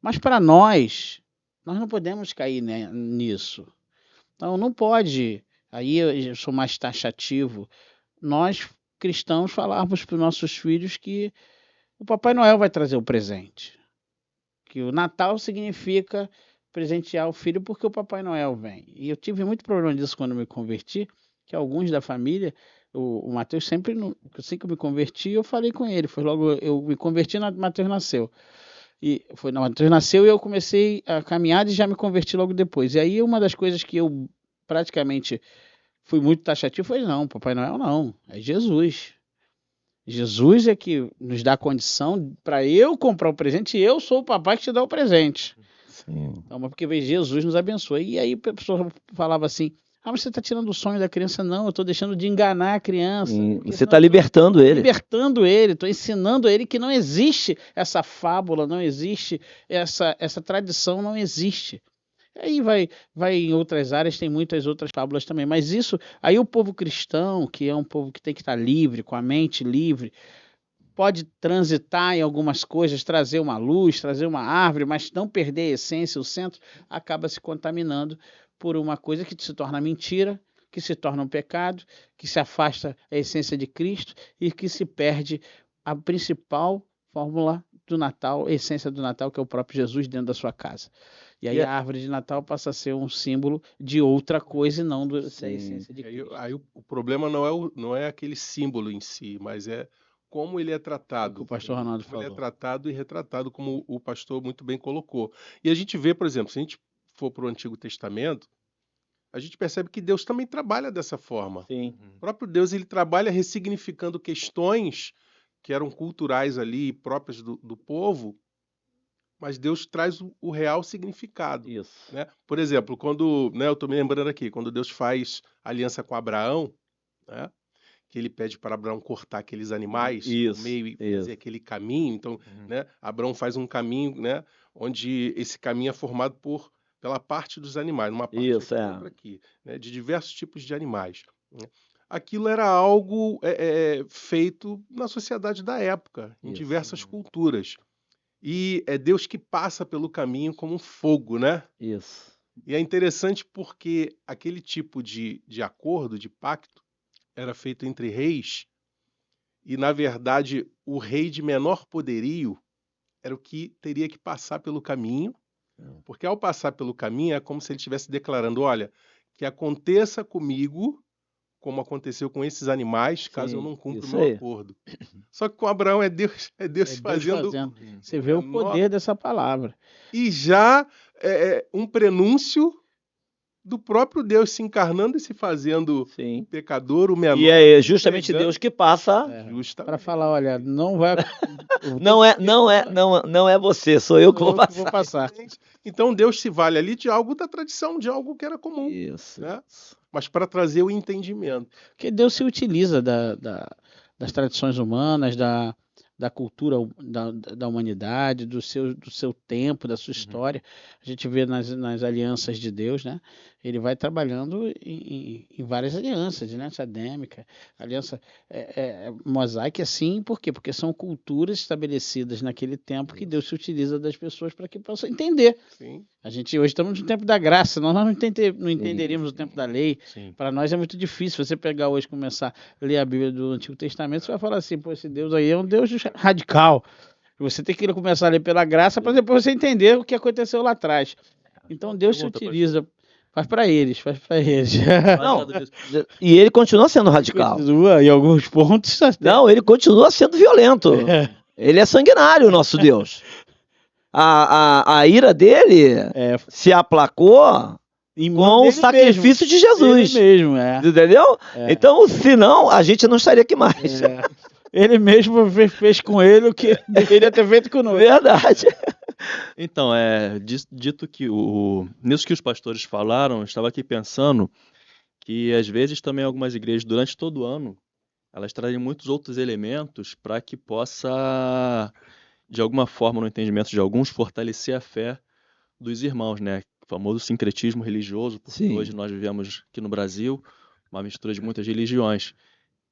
Mas para nós não podemos cair nisso. Então não pode, aí eu sou mais taxativo, nós cristãos falarmos para os nossos filhos que o Papai Noel vai trazer o presente. Que o Natal significa presentear o filho porque o Papai Noel vem. E eu tive muito problema disso quando me converti, que alguns da família, o Mateus sempre, assim que eu me converti, eu falei com ele. Foi logo, eu me converti, Mateus nasceu. Mateus nasceu e eu comecei a caminhar e já me converti logo depois. E aí uma das coisas que eu praticamente fui muito taxativo foi, não, Papai Noel não, é Jesus. Jesus é que nos dá condição para eu comprar o presente e eu sou o papai que te dá o presente. Sim. Então, porque Jesus nos abençoa. E aí a pessoa falava assim, mas você está tirando o sonho da criança. Não, eu estou deixando de enganar a criança. Você está libertando ele. Libertando ele, estou ensinando a ele que não existe essa fábula, não existe essa tradição, não existe. Aí vai em outras áreas, tem muitas outras fábulas também. Mas isso, aí o povo cristão, que é um povo que tem que estar livre, com a mente livre, pode transitar em algumas coisas, trazer uma luz, trazer uma árvore, mas não perder a essência, o centro, acaba se contaminando por uma coisa que se torna mentira, que se torna um pecado, que se afasta a essência de Cristo e que se perde a principal fórmula do Natal, a essência do Natal, que é o próprio Jesus dentro da sua casa. E aí a árvore de Natal passa a ser um símbolo de outra coisa e não da essência de Cristo. Aí o problema não é aquele símbolo em si, mas é como ele é tratado. O pastor Ronaldo como ele falou. é tratado e retratado, como o pastor muito bem colocou. E a gente vê, por exemplo, se a gente for para o Antigo Testamento, a gente percebe que Deus também trabalha dessa forma. Sim. O próprio Deus, ele trabalha ressignificando questões que eram culturais ali, próprias do povo, mas Deus traz o real significado. Isso. Né? Por exemplo, quando, né, eu estou me lembrando aqui, quando Deus faz aliança com Abraão, né, que ele pede para Abraão cortar aqueles animais no meio e fazer aquele caminho. Então, né, Abraão faz um caminho, né, onde esse caminho é formado pela parte dos animais, uma parte aqui, outra aqui, né, de diversos tipos de animais. Né? Aquilo era algo feito na sociedade da época, em diversas culturas. E é Deus que passa pelo caminho como um fogo, né? Isso. E é interessante porque aquele tipo de acordo, de pacto, era feito entre reis e, na verdade, o rei de menor poderio era o que teria que passar pelo caminho, porque ao passar pelo caminho é como se ele estivesse declarando, olha, que aconteça comigo como aconteceu com esses animais, caso eu não cumpra o meu acordo. Só que com Abraão é Deus fazendo. Você vê o poder dessa palavra. E já um prenúncio do próprio Deus se encarnando e se fazendo o pecador, o menor. E é justamente Deus que passa para falar, olha, não vai. Não é você, sou eu que vou passar. Então Deus se vale ali de algo da tradição, de algo que era comum. Isso. Né? Mas para trazer o entendimento. Porque Deus se utiliza das tradições humanas, da cultura da humanidade, do seu tempo, da sua história. A gente vê nas alianças de Deus, né? Ele vai trabalhando em várias alianças, aliança adêmica, aliança mosaica, assim, por quê? Porque são culturas estabelecidas naquele tempo que Deus se utiliza das pessoas para que possam entender. Sim. A gente hoje estamos no tempo da graça, nós não entenderíamos o tempo da lei. Para nós é muito difícil. Você pegar hoje e começar a ler a Bíblia do Antigo Testamento, você vai falar assim, pô, esse Deus aí é um Deus radical. Você tem que começar a ler pela graça para depois você entender o que aconteceu lá atrás. Então Deus se utiliza. Faz para eles. Não, e ele continua sendo radical. Em alguns pontos. Não, ele continua sendo violento. Ele é sanguinário, o nosso Deus. A ira dele se aplacou com o sacrifício de Jesus. Ele mesmo, Entendeu? Então, senão, a gente não estaria aqui mais. Ele mesmo fez com ele o que deveria ter feito conosco. Verdade. Então, dito que nisso que os pastores falaram, eu estava aqui pensando que às vezes também algumas igrejas, durante todo o ano, elas trazem muitos outros elementos para que possa, de alguma forma, no entendimento de alguns, fortalecer a fé dos irmãos, né? O famoso sincretismo religioso, porque hoje nós vivemos aqui no Brasil uma mistura de muitas religiões.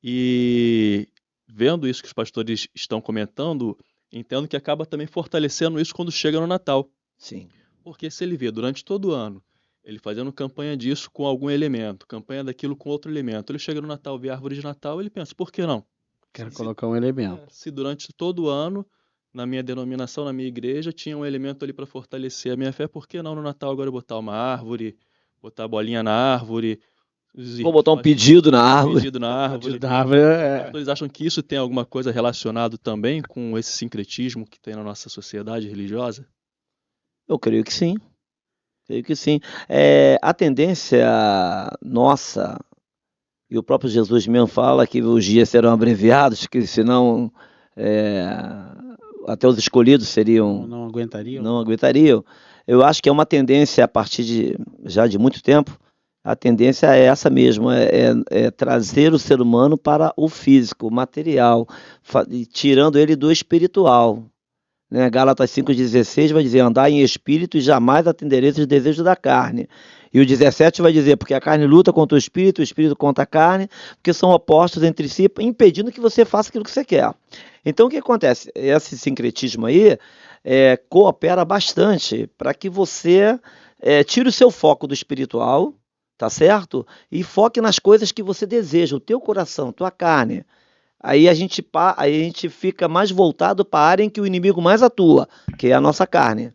E vendo isso que os pastores estão comentando, Entendo que acaba também fortalecendo isso quando chega no Natal. Sim. Porque se ele vê durante todo o ano, ele fazendo campanha disso com algum elemento, campanha daquilo com outro elemento, ele chega no Natal, vê a árvore de Natal, ele pensa, por que não? Quero Se, colocar um elemento. se durante todo o ano, na minha denominação, na minha igreja, tinha um elemento ali para fortalecer a minha fé, por que não no Natal agora eu botar uma árvore, botar a bolinha na árvore, Vou botar um pedido na árvore. pedido na árvore. Da árvore é... Eles acham que isso tem alguma coisa relacionado também com esse sincretismo que tem na nossa sociedade religiosa? Eu creio que sim. Creio que sim. A tendência nossa, e o próprio Jesus mesmo fala que os dias serão abreviados, que senão até os escolhidos seriam, não aguentariam. não aguentariam. Eu acho que é uma tendência a partir já de muito tempo. A tendência é essa mesmo, é trazer o ser humano para o físico, o material, tirando ele do espiritual. Né? Gálatas 5,16 vai dizer, andar em espírito e jamais atendereis os desejos da carne. E o 17 vai dizer, porque a carne luta contra o espírito contra a carne, porque são opostos entre si, impedindo que você faça aquilo que você quer. Então o que acontece? Esse sincretismo aí coopera bastante para que você tire o seu foco do espiritual, tá certo? E foque nas coisas que você deseja, o teu coração, tua carne. Aí a gente fica mais voltado para a área em que o inimigo mais atua, que é a nossa carne,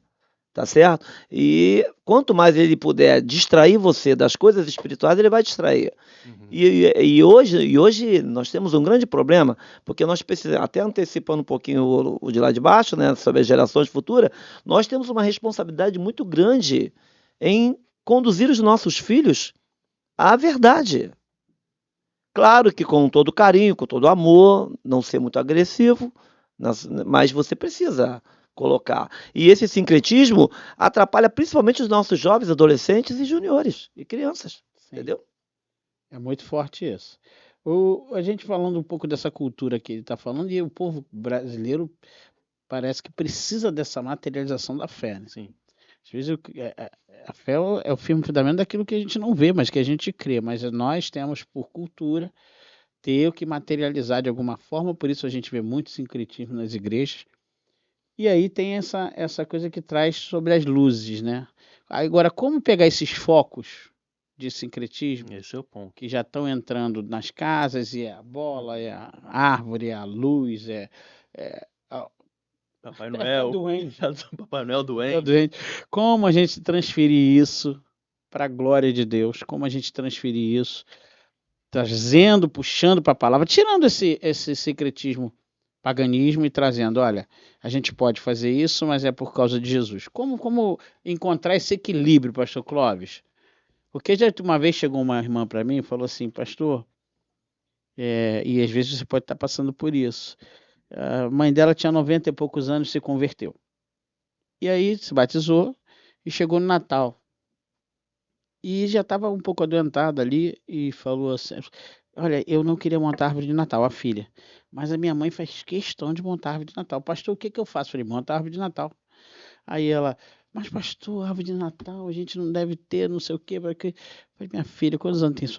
tá certo? E quanto mais ele puder distrair você das coisas espirituais, ele vai distrair. Uhum. E hoje nós temos um grande problema, porque nós precisamos, até antecipando um pouquinho o de lá de baixo, né, sobre as gerações futuras, nós temos uma responsabilidade muito grande em conduzir os nossos filhos à verdade. Claro que com todo carinho, com todo amor, não ser muito agressivo, mas você precisa colocar. E esse sincretismo atrapalha principalmente os nossos jovens, adolescentes e juniores e crianças, Sim. entendeu? É muito forte isso. A gente falando um pouco dessa cultura que ele está falando, e o povo brasileiro parece que precisa dessa materialização da fé, né? Sim. Às vezes a fé é o firme fundamento daquilo que a gente não vê, mas que a gente crê. Mas nós temos, por cultura, ter que materializar de alguma forma, por isso a gente vê muito sincretismo nas igrejas. E aí tem essa coisa que traz sobre as luzes, né? Agora, como pegar esses focos de sincretismo Esse é o ponto. que já estão entrando nas casas, e é a bola, é a árvore, é a luz, Papai Noel, doente. Papai Noel É doente. doente. Como a gente transferir isso para a glória de Deus? Como a gente transferir isso? Trazendo, puxando para a palavra, tirando esse secretismo, paganismo e trazendo, olha, a gente pode fazer isso, mas é por causa de Jesus. Como encontrar esse equilíbrio, pastor Clóvis? Porque já uma vez chegou uma irmã para mim e falou assim, pastor, e às vezes você pode estar passando por isso. A mãe dela tinha 90 e poucos anos e se converteu. E aí se batizou e chegou no Natal. E já estava um pouco adoentada ali e falou assim, olha, eu não queria montar árvore de Natal, a filha. Mas a minha mãe faz questão de montar árvore de Natal. Pastor, o que que eu faço? Falei, monta árvore de Natal. Aí ela, mas pastor, árvore de Natal, a gente não deve ter, não sei o quê. Falei, minha filha, quantos anos tem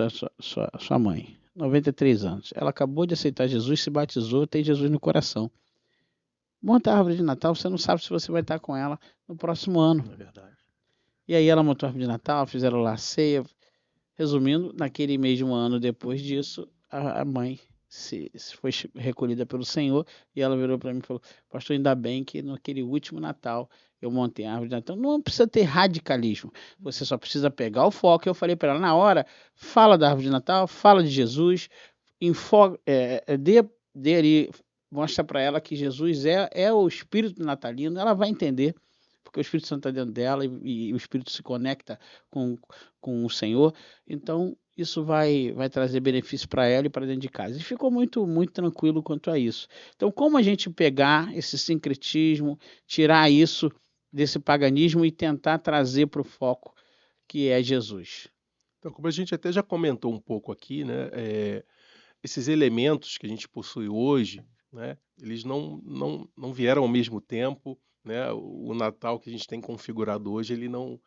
sua mãe? 93 anos. Ela acabou de aceitar Jesus, se batizou, tem Jesus no coração. Monta a árvore de Natal, você não sabe se você vai estar com ela no próximo ano. É verdade. E aí ela montou a árvore de Natal, fizeram lá a ceia. Resumindo, naquele mesmo ano depois disso, a mãe se foi recolhida pelo Senhor e ela virou para mim e falou, pastor, ainda bem que naquele último Natal eu montei a árvore de Natal. Não precisa ter radicalismo, você só precisa pegar o foco. Eu falei para ela, na hora, fala da árvore de Natal, fala de Jesus, dê ali, mostra para ela que Jesus é o espírito natalino, ela vai entender, porque o Espírito Santo está dentro dela e o Espírito se conecta com o Senhor. Então, isso vai trazer benefício para ela e para dentro de casa. E ficou muito, muito tranquilo quanto a isso. Então, como a gente pegar esse sincretismo, tirar isso desse paganismo e tentar trazer para o foco que é Jesus? Então, como a gente até já comentou um pouco aqui, né, esses elementos que a gente possui hoje, né, eles não vieram ao mesmo tempo, né? O Natal que a gente tem configurado hoje, ele não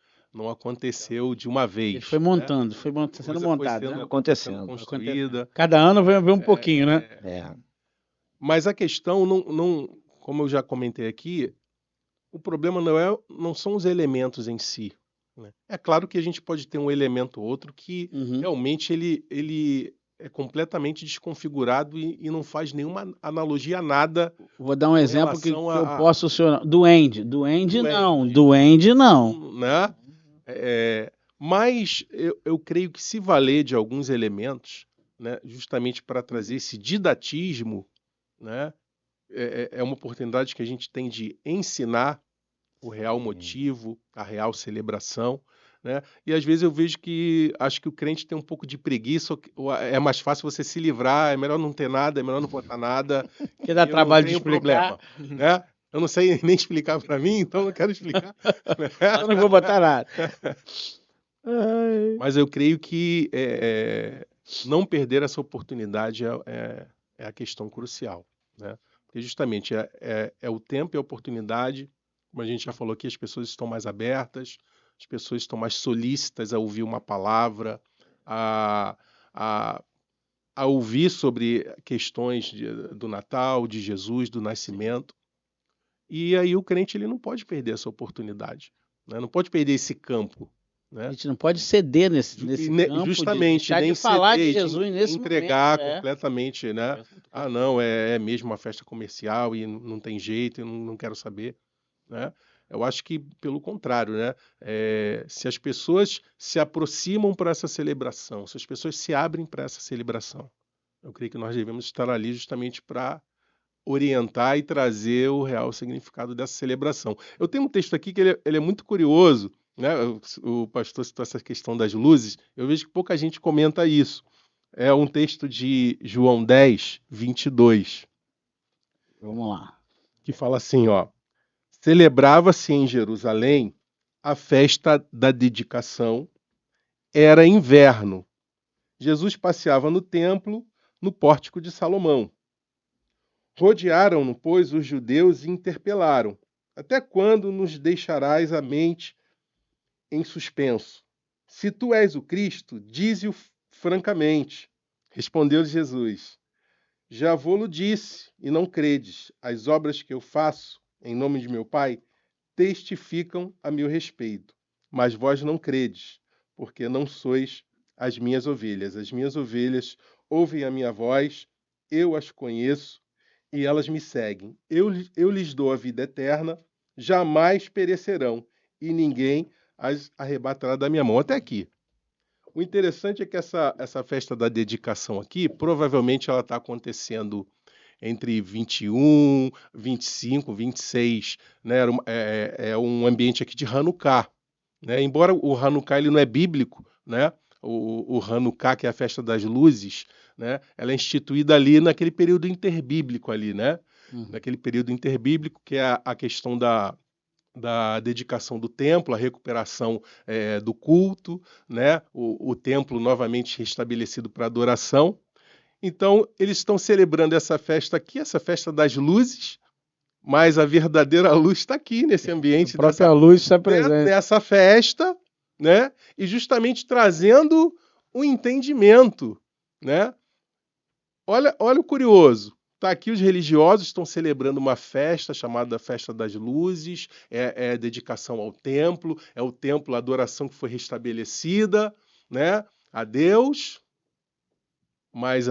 aconteceu de uma vez. Ele foi montando, foi sendo montado, né? Acontecendo. Construída. Cada ano vem um pouquinho, né? Mas a questão como eu já comentei aqui, o problema não são os elementos em si, né? É claro que a gente pode ter um elemento ou outro que realmente ele é completamente desconfigurado e não faz nenhuma analogia a nada. Vou dar um exemplo que relação eu posso acionar. Duende não. Né? Mas eu creio que se valer de alguns elementos, né, justamente para trazer esse didatismo, né, é uma oportunidade que a gente tem de ensinar o real motivo, a real celebração, né? E às vezes eu vejo acho que o crente tem um pouco de preguiça, ou é mais fácil você se livrar, é melhor não ter nada, é melhor não botar nada. Que dá trabalho de explicar. Problema, né? Eu não sei nem explicar para mim, então não quero explicar. Eu não vou botar nada. Mas eu creio que não perder essa oportunidade é a questão crucial, né? Porque justamente é o tempo e a oportunidade, como a gente já falou aqui, as pessoas estão mais abertas, as pessoas estão mais solícitas a ouvir uma palavra, a ouvir sobre questões do Natal, de Jesus, do nascimento. E aí o crente ele não pode perder essa oportunidade, né? Não pode perder esse campo, né? A gente não pode ceder nesse campo, justamente, nem falar de Jesus nesse entregar momento, completamente, né? Não, é mesmo uma festa comercial e não tem jeito, eu não quero saber, né? Eu acho que, pelo contrário, né? Se as pessoas se aproximam para essa celebração, se as pessoas se abrem para essa celebração, eu creio que nós devemos estar ali justamente para orientar e trazer o real significado dessa celebração. Eu tenho um texto aqui que ele é muito curioso, né? O pastor citou essa questão das luzes, eu vejo que pouca gente comenta isso. É um texto de João 10, 22. Vamos lá. Que fala assim, ó: celebrava-se em Jerusalém a festa da dedicação, era inverno. Jesus passeava no templo, no pórtico de Salomão. Rodearam-no, pois, os judeus e interpelaram: até quando nos deixarás a mente em suspenso? Se tu és o Cristo, dize-o francamente. Respondeu Jesus: já vô-lo disse, e não credes. As obras que eu faço em nome de meu Pai testificam a meu respeito. Mas vós não credes, porque não sois as minhas ovelhas. As minhas ovelhas ouvem a minha voz, eu as conheço e elas me seguem. Eu lhes dou a vida eterna, jamais perecerão, e ninguém as arrebatará da minha mão. Até aqui. O interessante é que essa festa da dedicação aqui, provavelmente ela está acontecendo entre 21, 25, 26, né? É um ambiente aqui de Hanukkah, né? Embora o Hanukkah ele não é bíblico, né? O Hanukkah, que é a festa das luzes, né? Ela é instituída ali naquele período interbíblico ali, né? Naquele período interbíblico, que é a questão da dedicação do templo, a recuperação do culto, né? O templo novamente restabelecido para adoração. Então, eles estão celebrando essa festa aqui, essa festa das luzes, mas a verdadeira luz está aqui, nesse ambiente. A própria luz está presente. Nessa festa, né? E justamente trazendo um entendimento, né? Olha o curioso. Tá aqui, os religiosos estão celebrando uma festa chamada Festa das Luzes, é dedicação ao templo, é o templo, a adoração que foi restabelecida, né? A Deus. Mas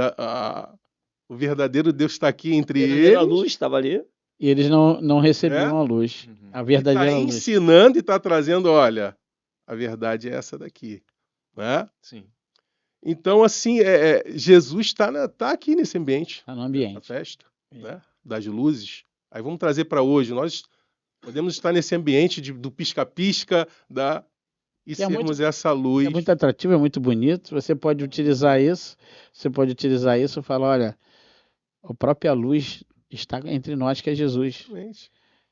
o verdadeiro Deus está aqui entre eles. A luz estava ali. E eles não recebiam a luz. A verdadeira luz. Está ensinando e está trazendo, olha, a verdade é essa daqui. Né? Sim. Então, assim, Jesus está aqui nesse ambiente. Está no ambiente. Da festa, né? Das luzes. Aí vamos trazer para hoje. Nós podemos estar nesse ambiente do pisca-pisca, e sermos essa luz. É muito atrativo, é muito bonito. Você pode utilizar isso. E falar, olha, a própria luz está entre nós, que é Jesus.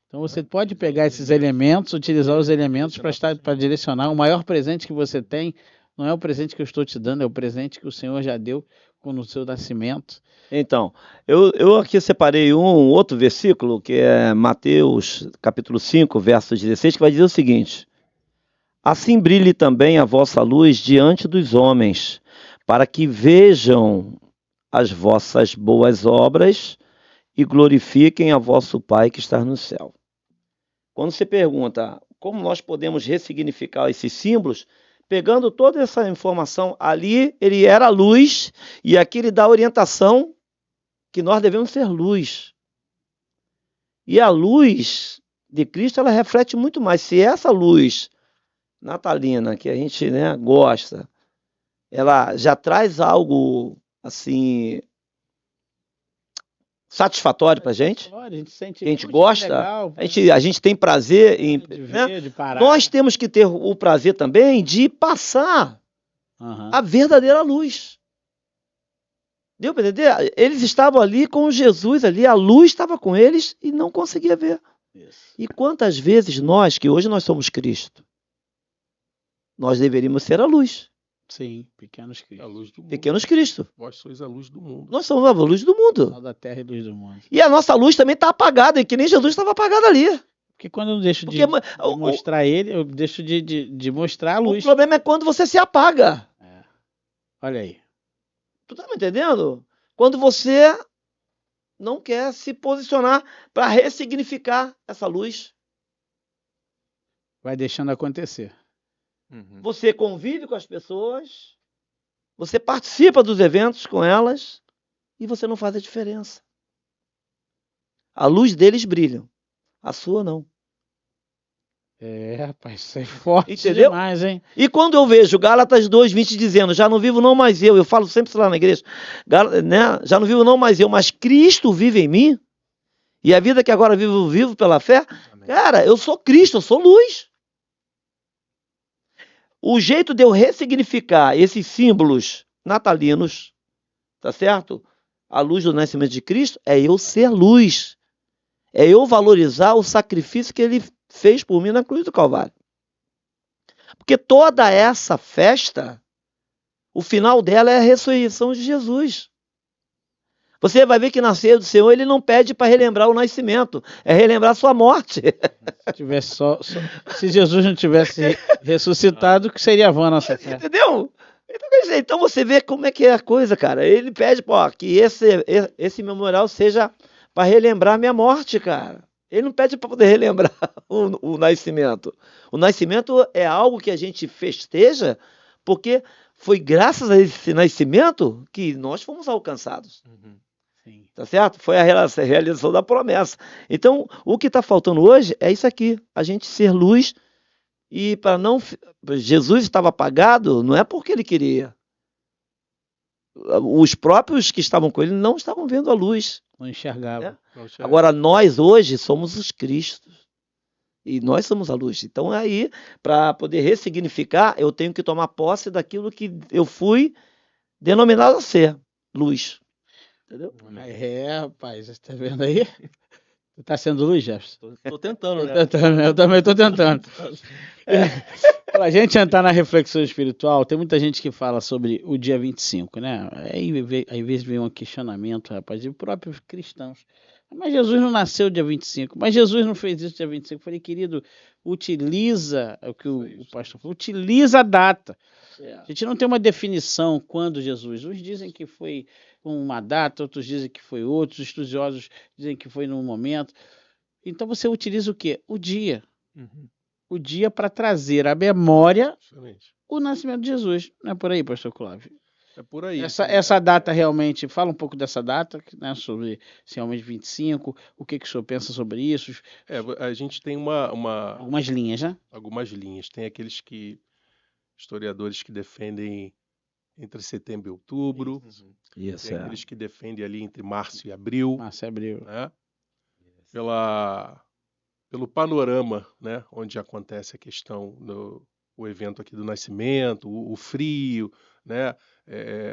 Então você pode pegar esses elementos, utilizar os elementos para direcionar. O maior presente que você tem não é o presente que eu estou te dando, é o presente que o Senhor já deu no seu nascimento. Então, eu aqui separei um outro versículo, que é Mateus capítulo 5, verso 16, que vai dizer o seguinte: assim brilhe também a vossa luz diante dos homens, para que vejam as vossas boas obras e glorifiquem a vosso Pai que está no céu. Quando você pergunta como nós podemos ressignificar esses símbolos, pegando toda essa informação, ali ele era luz, e aqui ele dá a orientação que nós devemos ser luz. E a luz de Cristo, ela reflete muito mais. Se essa luz natalina, que a gente, né, gosta, ela já traz algo assim satisfatório para a gente, A gente sente, que a gente "Poxa, que gosta, legal, a gente tem prazer em, de né? ver, de parar." Nós temos que ter o prazer também de passar Aham. a verdadeira luz. Deu para entender? Eles estavam ali com Jesus ali, a luz estava com eles e não conseguia ver. Isso. E quantas vezes nós, que hoje nós somos Cristo, nós deveríamos ser a luz, Sim, pequenos É a cristos. luz do mundo. pequenos Cristo. Vós sois a luz do mundo. Nós somos a luz do mundo. Sal da terra e luz do mundo. E a nossa luz também está apagada, e que nem Jesus estava apagado ali. Porque quando eu não deixo de Porque mostrar ele, eu deixo de mostrar a o luz. problema é quando você se apaga. É. Olha aí. Tu tá me entendendo? Quando você não quer se posicionar para ressignificar essa luz. Vai deixando acontecer. Uhum. Você convive com as pessoas, você participa dos eventos com elas e você não faz a diferença. A luz deles brilha, a sua não. É, rapaz, isso é forte Entendeu? demais, hein? E quando eu vejo Gálatas 2:20 dizendo, já não vivo não mais eu falo sempre isso lá na igreja, né? Já não vivo não mais eu, mas Cristo vive em mim, e a vida que agora vivo pela fé, Amém. cara, eu sou Cristo, eu sou luz. O jeito de eu ressignificar esses símbolos natalinos, tá certo? A luz do nascimento de Cristo é eu ser luz. É eu valorizar o sacrifício que ele fez por mim na cruz do Calvário. Porque toda essa festa, o final dela é a ressurreição de Jesus. Você vai ver que na ceia do Senhor ele não pede para relembrar o nascimento, é relembrar a sua morte. Se tivesse se Jesus não tivesse ressuscitado, que seria vã a nossa fé. Entendeu? Então você vê como é que é a coisa, cara. Ele pede que esse memorial seja para relembrar a minha morte, cara. Ele não pede para poder relembrar o nascimento. O nascimento é algo que a gente festeja porque foi graças a esse nascimento que nós fomos alcançados. Uhum. Sim. Tá certo? Foi a realização da promessa. Então, o que está faltando hoje é isso aqui, a gente ser luz. E para não. Jesus estava apagado, não é porque ele queria. Os próprios que estavam com ele não estavam vendo a luz. Não enxergava. É. Agora, nós hoje somos os Cristos. E nós somos a luz. Então, aí, para poder ressignificar, eu tenho que tomar posse daquilo que eu fui denominado a ser luz. Entendeu? É, rapaz, você tá vendo aí? Tu tá sendo luz, Jefferson? Tô tentando, né? Eu também estou tentando. Para a gente entrar na reflexão espiritual, tem muita gente que fala sobre o dia 25, né? Aí, às vezes vem um questionamento, rapaz, de próprios cristãos. Mas Jesus não nasceu dia 25, mas Jesus não fez isso dia 25. Eu falei, querido, utiliza o que o pastor falou, utiliza a data. A gente não tem uma definição quando Jesus. Uns dizem que foi uma data, outros dizem que foi outros, estudiosos dizem que foi num momento. Então você utiliza o quê? O dia. Uhum. O dia para trazer à memória Excelente. o nascimento de Jesus. Não é por aí, pastor Clóvis? É por aí. Essa data realmente, fala um pouco dessa data, né, sobre se é realmente 25, o que o senhor pensa sobre isso, A gente tem algumas linhas, né? algumas linhas. Tem aqueles historiadores que defendem entre setembro e outubro, Uhum. Isso, tem aqueles que defendem ali entre março e abril, Márcio abriu. né? Pelo panorama, né, onde acontece a questão o evento aqui do nascimento, o frio, né,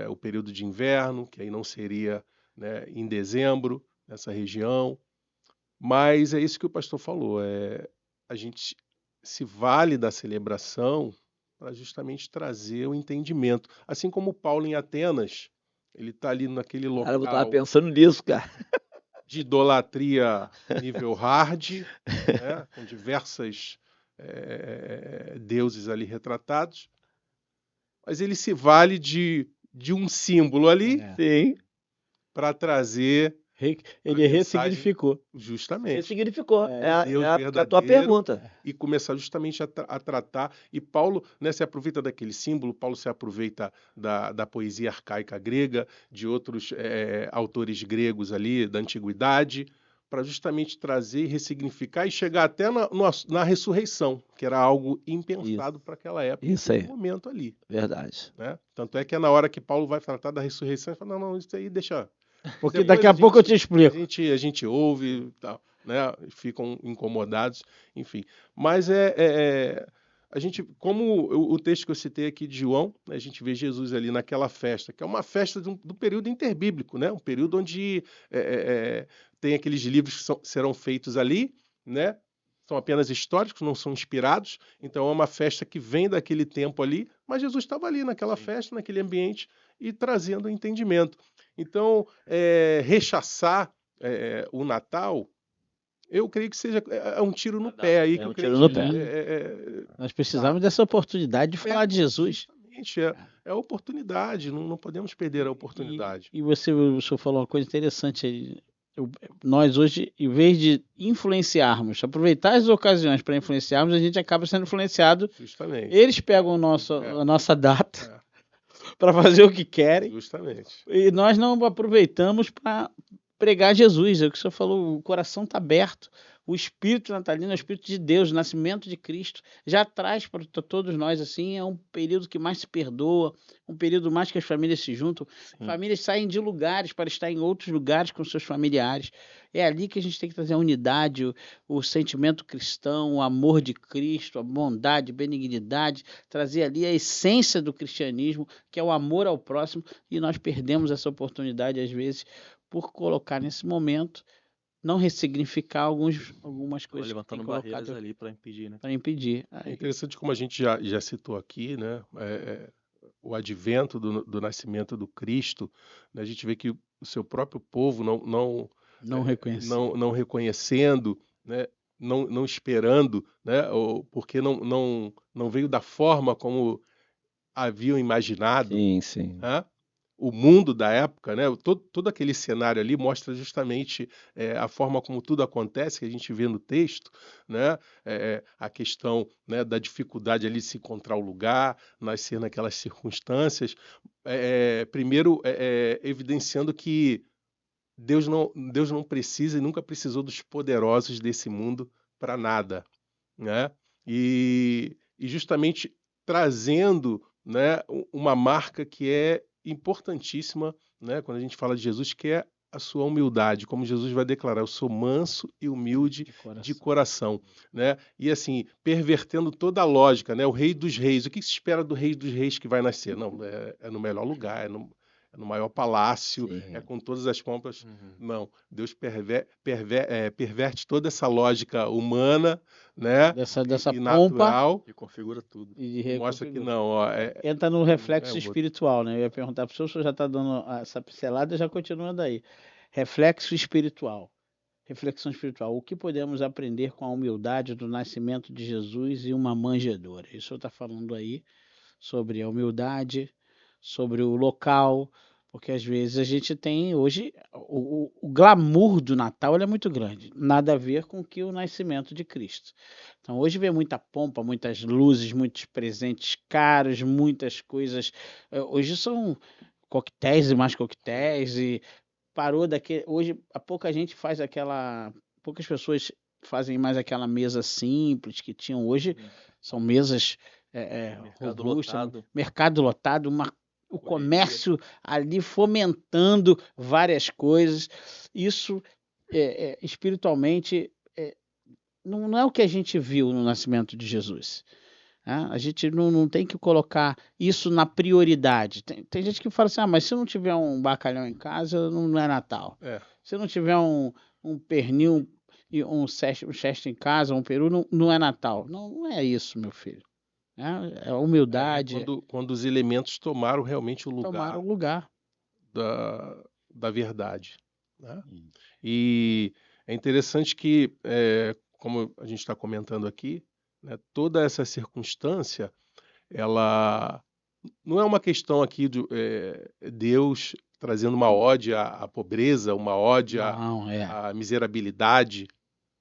o período de inverno, que aí não seria, né, em dezembro, nessa região. Mas é isso que o pastor falou, a gente se vale da celebração para justamente trazer o entendimento. Assim como Paulo em Atenas, ele está ali naquele Cara, eu estava local pensando nisso, cara. de idolatria nível hard, né, com diversas deuses ali retratados, mas ele se vale de um símbolo ali É. Sim. para trazer Ele mensagem- ressignificou. Justamente. Ressignificou. É Deus a tua verdadeiro. pergunta. E começar justamente a tratar. E Paulo, né, se aproveita daquele símbolo, Paulo se aproveita da poesia arcaica grega, de outros autores gregos ali da antiguidade, para justamente trazer e ressignificar e chegar até na ressurreição, que era algo impensado para aquela época, Isso aí. naquele momento ali. Verdade. Né? Tanto é que é na hora que Paulo vai tratar da ressurreição, ele fala, não, isso aí deixa... Porque Depois daqui a pouco eu te explico. A gente ouve, e tal, né? Ficam incomodados, enfim. Mas a gente, como o texto que eu citei aqui de João, né, a gente vê Jesus ali naquela festa, que é uma festa do período interbíblico, né? Um período onde tem aqueles livros que serão feitos ali, né? São apenas históricos, não são inspirados. Então é uma festa que vem daquele tempo ali, mas Jesus estava ali naquela festa, naquele ambiente e trazendo entendimento. Então, rechaçar o Natal, eu creio que seja um tiro no pé aí. É que um o tiro crente, no pé. Nós precisamos dessa oportunidade de falar de Jesus. Justamente, é a oportunidade, não podemos perder a oportunidade. E o senhor falou uma coisa interessante aí. Nós hoje, em vez de influenciarmos, aproveitar as ocasiões para influenciarmos, a gente acaba sendo influenciado. Justamente. Eles pegam a nossa data para fazer o que querem. Justamente. E nós não aproveitamos para pregar Jesus. É o que o senhor falou, o coração está aberto. O espírito natalino é o espírito de Deus, o nascimento de Cristo. Já traz para todos nós, assim, é um período que mais se perdoa, um período mais que as famílias se juntam. Sim. Famílias saem de lugares para estar em outros lugares com seus familiares. É ali que a gente tem que trazer a unidade, o sentimento cristão, o amor de Cristo, a bondade, a benignidade, trazer ali a essência do cristianismo, que é o amor ao próximo, e nós perdemos essa oportunidade, às vezes, por colocar nesse momento, não ressignificar algumas coisas Levantando que tem barreiras colocado ali para impedir, né? para impedir. É interessante como a gente já citou aqui, né? O advento do nascimento do Cristo, né? A gente vê que o seu próprio povo Não reconhecer. não reconhecendo, né? Não esperando, né? Porque não veio da forma como haviam imaginado. Sim, sim. Né? O mundo da época, né? Todo aquele cenário ali mostra justamente a forma como tudo acontece, que a gente vê no texto, né? A questão, né, da dificuldade ali de se encontrar o lugar, nascer naquelas circunstâncias. Primeiro, evidenciando que Deus não precisa e nunca precisou dos poderosos desse mundo para nada, né? E justamente trazendo, né, uma marca que é importantíssima, né, quando a gente fala de Jesus, que é a sua humildade, como Jesus vai declarar, eu sou manso e humilde de coração, né? E assim, pervertendo toda a lógica, né? O Rei dos Reis, o que se espera do Rei dos Reis que vai nascer? Não, é no melhor lugar, é no maior palácio, Sim. é com todas as pompas. Uhum. Não, Deus perverte toda essa lógica humana, né? Dessa E pompa natural, E configura tudo. e mostra que reconfigura. não, ó, Entra no reflexo outro. espiritual, né? Eu ia perguntar para o senhor já está dando essa pincelada, já continua daí. Reflexo espiritual. Reflexão espiritual. O que podemos aprender com a humildade do nascimento de Jesus e uma manjedoura? Isso está falando aí sobre a humildade, sobre o local, porque às vezes a gente tem hoje o glamour do Natal ele é muito grande, nada a ver com que o nascimento de Cristo. Então hoje vê muita pompa, muitas luzes, muitos presentes caros, muitas coisas. Hoje são coquetéis e mais coquetéis e parou daquele. Hoje a pouca gente faz aquela, poucas pessoas fazem mais aquela mesa simples que tinham hoje. São mesas Mercado robustas, lotado. mercado lotado, o comércio ali fomentando várias coisas. Isso espiritualmente não é o que a gente viu no nascimento de Jesus. Né? A gente não tem que colocar isso na prioridade. Tem gente que fala assim, mas se não tiver um bacalhau em casa, não é Natal. Se não tiver um pernil e um cesto em casa, um peru, não é Natal. Não é isso, meu filho. É a humildade. Quando os elementos tomaram realmente o lugar, Tomaram o lugar da verdade. Né? E é interessante que, como a gente está comentando aqui, né, toda essa circunstância, ela não é uma questão aqui de Deus trazendo uma ode à pobreza, uma ode Não, à miserabilidade.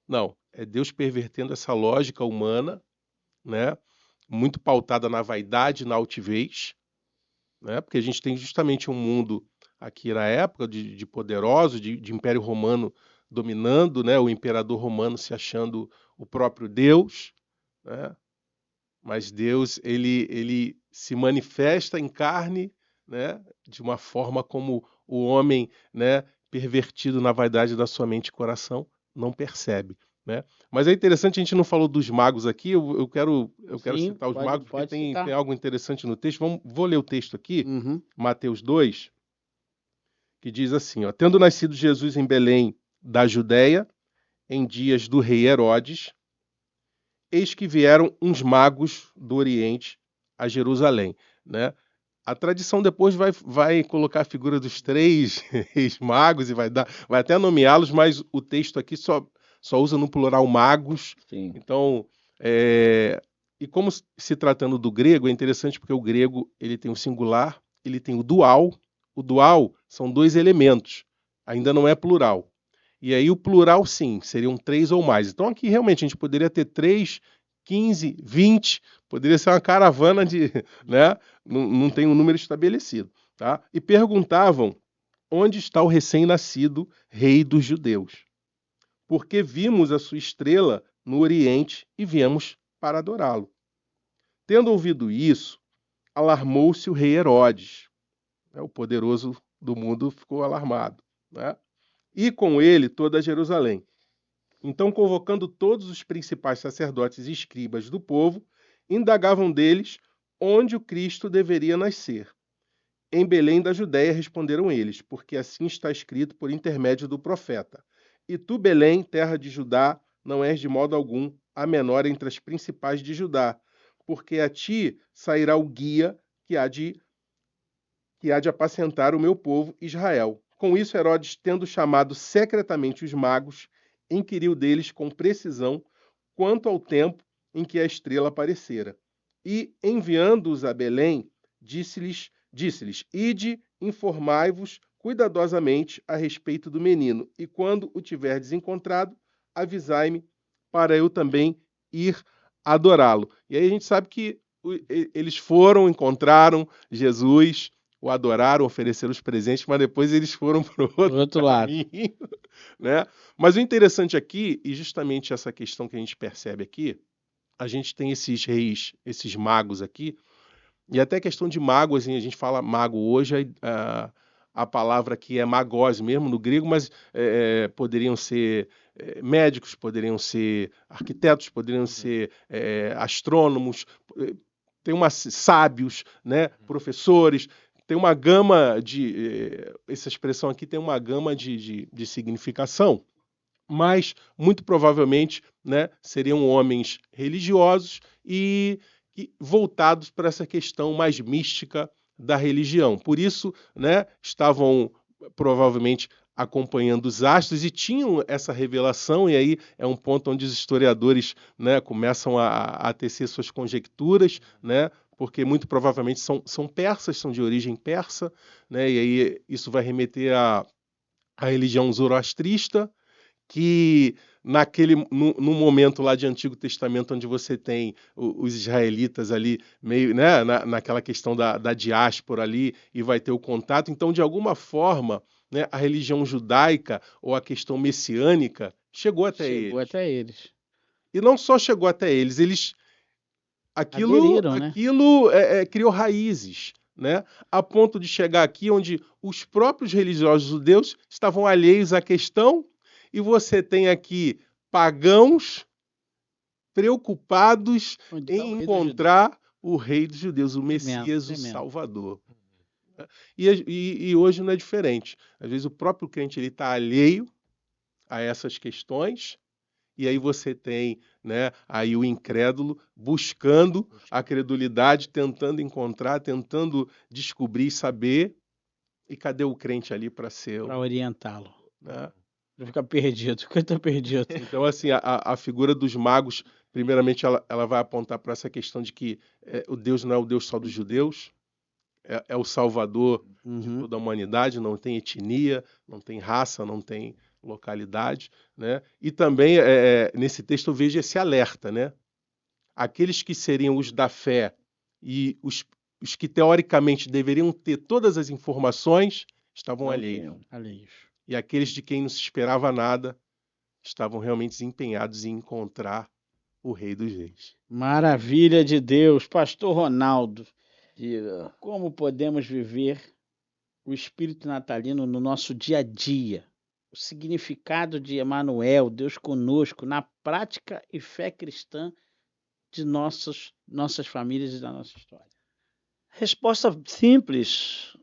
Não, é Deus pervertendo essa lógica humana, né? Muito pautada na vaidade, na altivez, né? Porque a gente tem justamente um mundo aqui na época de poderosos, de Império Romano dominando, né? O imperador romano se achando o próprio Deus, né? Mas Deus, ele se manifesta em carne, né? De uma forma como o homem, né? Pervertido na vaidade da sua mente e coração não percebe, né? Mas é interessante, a gente não falou dos magos aqui, eu quero Sim, citar os pode, magos, porque pode citar. tem algo interessante no texto. Vou ler o texto aqui, Uhum. Mateus 2, que diz assim, ó, tendo nascido Jesus em Belém da Judéia, em dias do rei Herodes, eis que vieram uns magos do Oriente a Jerusalém, né? A tradição depois vai colocar a figura dos três reis magos e vai até nomeá-los, mas o texto aqui só usa no plural magos. Sim. Então, e como se tratando do grego, é interessante porque o grego ele tem o singular, ele tem o dual. O dual são dois elementos, ainda não é plural. E aí o plural, sim, seriam três ou mais. Então aqui realmente a gente poderia ter 3, 15, 20, poderia ser uma caravana de, né? Não tem um número estabelecido, tá? E perguntavam onde está o recém-nascido rei dos judeus, porque vimos a sua estrela no Oriente e viemos para adorá-lo. Tendo ouvido isso, alarmou-se o rei Herodes, né? O poderoso do mundo ficou alarmado, né? E com ele toda Jerusalém. Então, convocando todos os principais sacerdotes e escribas do povo, indagavam deles onde o Cristo deveria nascer. Em Belém da Judéia, responderam eles, porque assim está escrito por intermédio do profeta. E tu, Belém, terra de Judá, não és de modo algum a menor entre as principais de Judá, porque a ti sairá o guia que há de apacentar o meu povo Israel. Com isso, Herodes, tendo chamado secretamente os magos, inquiriu deles com precisão quanto ao tempo em que a estrela aparecera. E, enviando-os a Belém, disse-lhes, ide, informai-vos cuidadosamente a respeito do menino, e quando o tiverdes encontrado, avisai-me para eu também ir adorá-lo. E aí a gente sabe que eles foram, encontraram Jesus, o adoraram, ofereceram os presentes, mas depois eles foram para o outro lado. caminho, né? Mas o interessante aqui, e justamente essa questão que a gente percebe aqui, a gente tem esses reis, esses magos aqui, e até questão de mago, assim, a gente fala mago hoje, a palavra aqui é magos mesmo no grego, mas poderiam ser médicos, poderiam ser arquitetos, poderiam ser astrônomos, tem sábios, né, professores, tem uma gama essa expressão aqui tem uma gama de significação, mas muito provavelmente, né, seriam homens religiosos e voltados para essa questão mais mística da religião. Por isso, né, estavam provavelmente acompanhando os astros e tinham essa revelação, e aí é um ponto onde os historiadores, né, começam a tecer suas conjecturas, né, porque muito provavelmente são persas, são de origem persa, né, e aí isso vai remeter à religião zoroastrista, que no momento lá de Antigo Testamento, onde você tem os israelitas ali, meio, né, naquela questão da diáspora ali, e vai ter o contato, então, de alguma forma, né, a religião judaica ou a questão messiânica chegou até eles. E não só chegou até eles aderiram, né? Aquilo criou raízes, né? A ponto de chegar aqui onde os próprios religiosos judeus estavam alheios à questão, e você tem aqui pagãos preocupados em encontrar o rei dos judeus, o Messias, o Salvador. E hoje não é diferente. Às vezes o próprio crente está alheio a essas questões, e aí você tem, né, aí o incrédulo buscando a credulidade, tentando encontrar, tentando descobrir, saber, e cadê o crente ali para orientá-lo, né? Para ficar perdido, porque está perdido. Então, assim, a figura dos magos, primeiramente, ela vai apontar para essa questão de que o Deus não é o Deus só dos judeus, é o Salvador de Uhum. toda a humanidade, não tem etnia, não tem raça, não tem localidade, né? E também nesse texto eu vejo esse alerta, né? Aqueles que seriam os da fé e os que teoricamente deveriam ter todas as informações estavam Não alheios. tinham. Alheios. E aqueles de quem não se esperava nada estavam realmente empenhados em encontrar o Rei dos Reis. Maravilha de Deus. Pastor Ronaldo, Diga. como podemos viver o espírito natalino no nosso dia a dia? O significado de Emanuel, Deus conosco, na prática e fé cristã de nossas famílias e da nossa história. Resposta simples.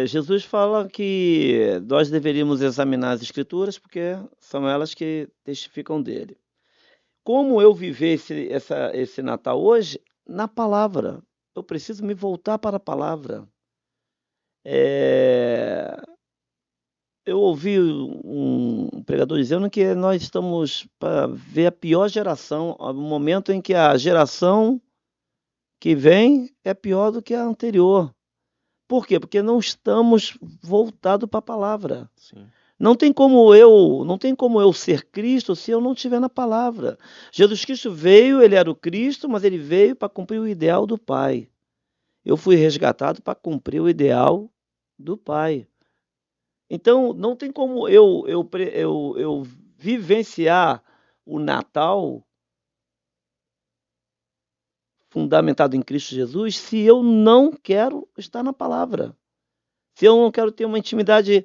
Jesus fala que nós deveríamos examinar as Escrituras porque são elas que testificam dele. Como eu viver esse Natal hoje? Na palavra. Eu preciso me voltar para a palavra. Eu ouvi um pregador dizendo que nós estamos para ver a pior geração, o momento em que a geração que vem é pior do que a anterior. Por quê? Porque não estamos voltados para a palavra. Sim. Não tem como eu ser Cristo se eu não estiver na palavra. Jesus Cristo veio, ele era o Cristo, mas ele veio para cumprir o ideal do Pai. Eu fui resgatado para cumprir o ideal do Pai. Então, não tem como eu vivenciar o Natal fundamentado em Cristo Jesus se eu não quero estar na palavra. Se eu não quero ter uma intimidade,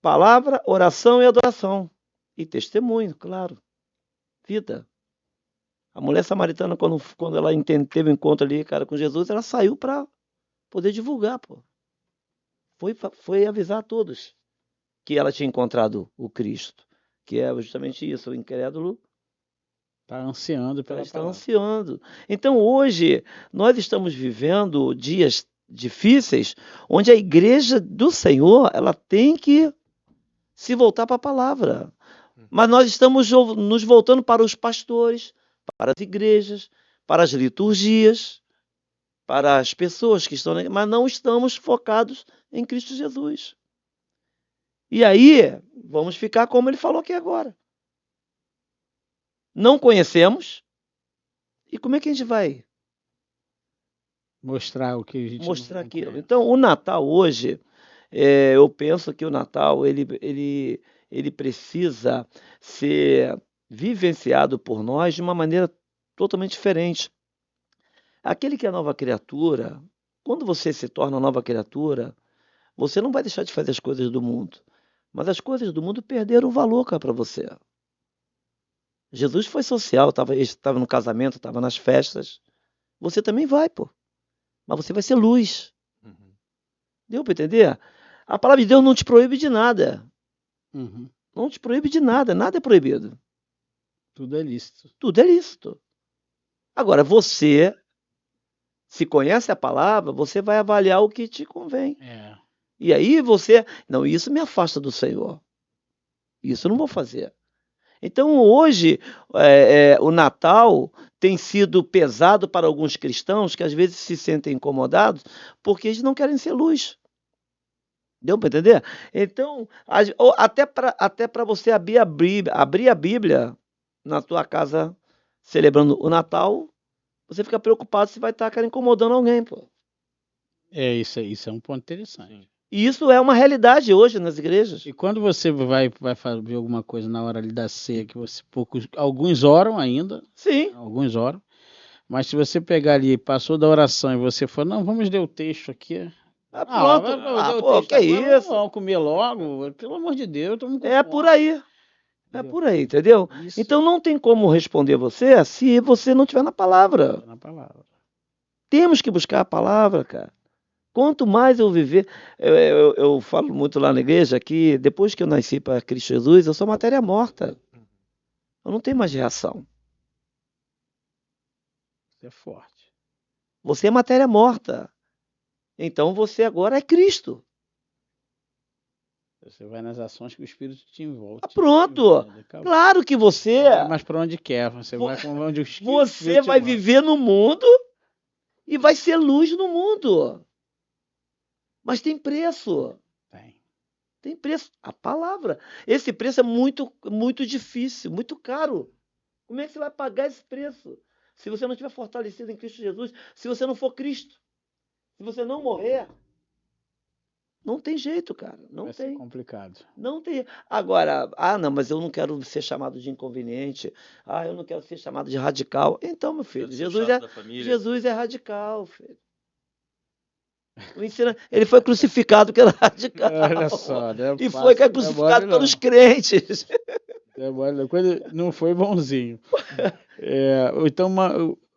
palavra, oração e adoração. E testemunho, claro. Vida. A mulher samaritana, quando ela teve um encontro ali, cara, com Jesus, ela saiu para poder divulgar, pô. Foi avisar a todos que ela tinha encontrado o Cristo. Que é justamente isso, o incrédulo Está ansiando pela está palavra. ansiando. Então, hoje, nós estamos vivendo dias difíceis, onde a igreja do Senhor, ela tem que se voltar para a palavra. Mas nós estamos nos voltando para os pastores, para as igrejas, para as liturgias, para as pessoas que estão, mas não estamos focados em Cristo Jesus. E aí, vamos ficar como ele falou aqui agora. Não conhecemos. E como é que a gente vai Mostrar o que a gente mostrar não aquilo? conhece. Então, o Natal hoje, eu penso que o Natal ele precisa ser vivenciado por nós de uma maneira totalmente diferente. Aquele que é nova criatura, quando você se torna nova criatura, você não vai deixar de fazer as coisas do mundo. Mas as coisas do mundo perderam o valor, cara, para você. Jesus foi social, estava no casamento, estava nas festas. Você também vai, pô. Mas você vai ser luz. Uhum. Deu para entender? A palavra de Deus não te proíbe de nada. Uhum. Não te proíbe de nada. Nada é proibido. Tudo é lícito. Tudo é lícito. Agora, você, se conhece a palavra, você vai avaliar o que te convém. É. E aí você... Não, isso me afasta do Senhor. Isso eu não vou fazer. Então, hoje, o Natal tem sido pesado para alguns cristãos que às vezes se sentem incomodados porque eles não querem ser luz. Deu para entender? Então, até para você abrir a Bíblia na tua casa celebrando o Natal, você fica preocupado se vai estar incomodando alguém, pô. Isso é um ponto interessante. Sim. E isso é uma realidade hoje nas igrejas. E quando você vai fazer alguma coisa na hora ali da ceia, que alguns oram ainda, Sim. alguns oram, mas se você pegar ali, passou da oração e você for, não, vamos ler o texto aqui. Pronto. Ler o Pô, texto que agora, isso? vamos comer logo, pelo amor de Deus, estamos com É fome. por aí. É Entendeu? por aí, entendeu? Isso Então não tem como responder você se você não estiver na palavra. é na palavra. Temos que buscar a palavra, cara. Quanto mais eu viver... Eu falo muito lá na igreja que depois que eu nasci para Cristo Jesus, eu sou matéria morta. Eu não tenho mais reação. Isso é forte. Você é matéria morta. Então você agora é Cristo. Você vai nas ações que o Espírito te envolve. Pronto. Claro que você... Não vai mais para onde quer. Você vai para onde o Espírito Você te vai manda. viver no mundo E vai ser luz no mundo. Mas tem preço. Tem. Tem preço. A palavra. Esse preço é muito, muito difícil, muito caro. Como é que você vai pagar esse preço? Se você não estiver fortalecido em Cristo Jesus, se você não for Cristo, se você não morrer, não tem jeito, cara. Não Vai ser tem. complicado. Não tem. Agora, não, mas eu não quero ser chamado de inconveniente. Eu não quero ser chamado de radical. Então, meu filho, Quero ser o chato da família. Jesus é radical, filho. Ele foi crucificado porque era radical. Olha só, né? E foi crucificado pelos crentes. Não foi bonzinho. Então,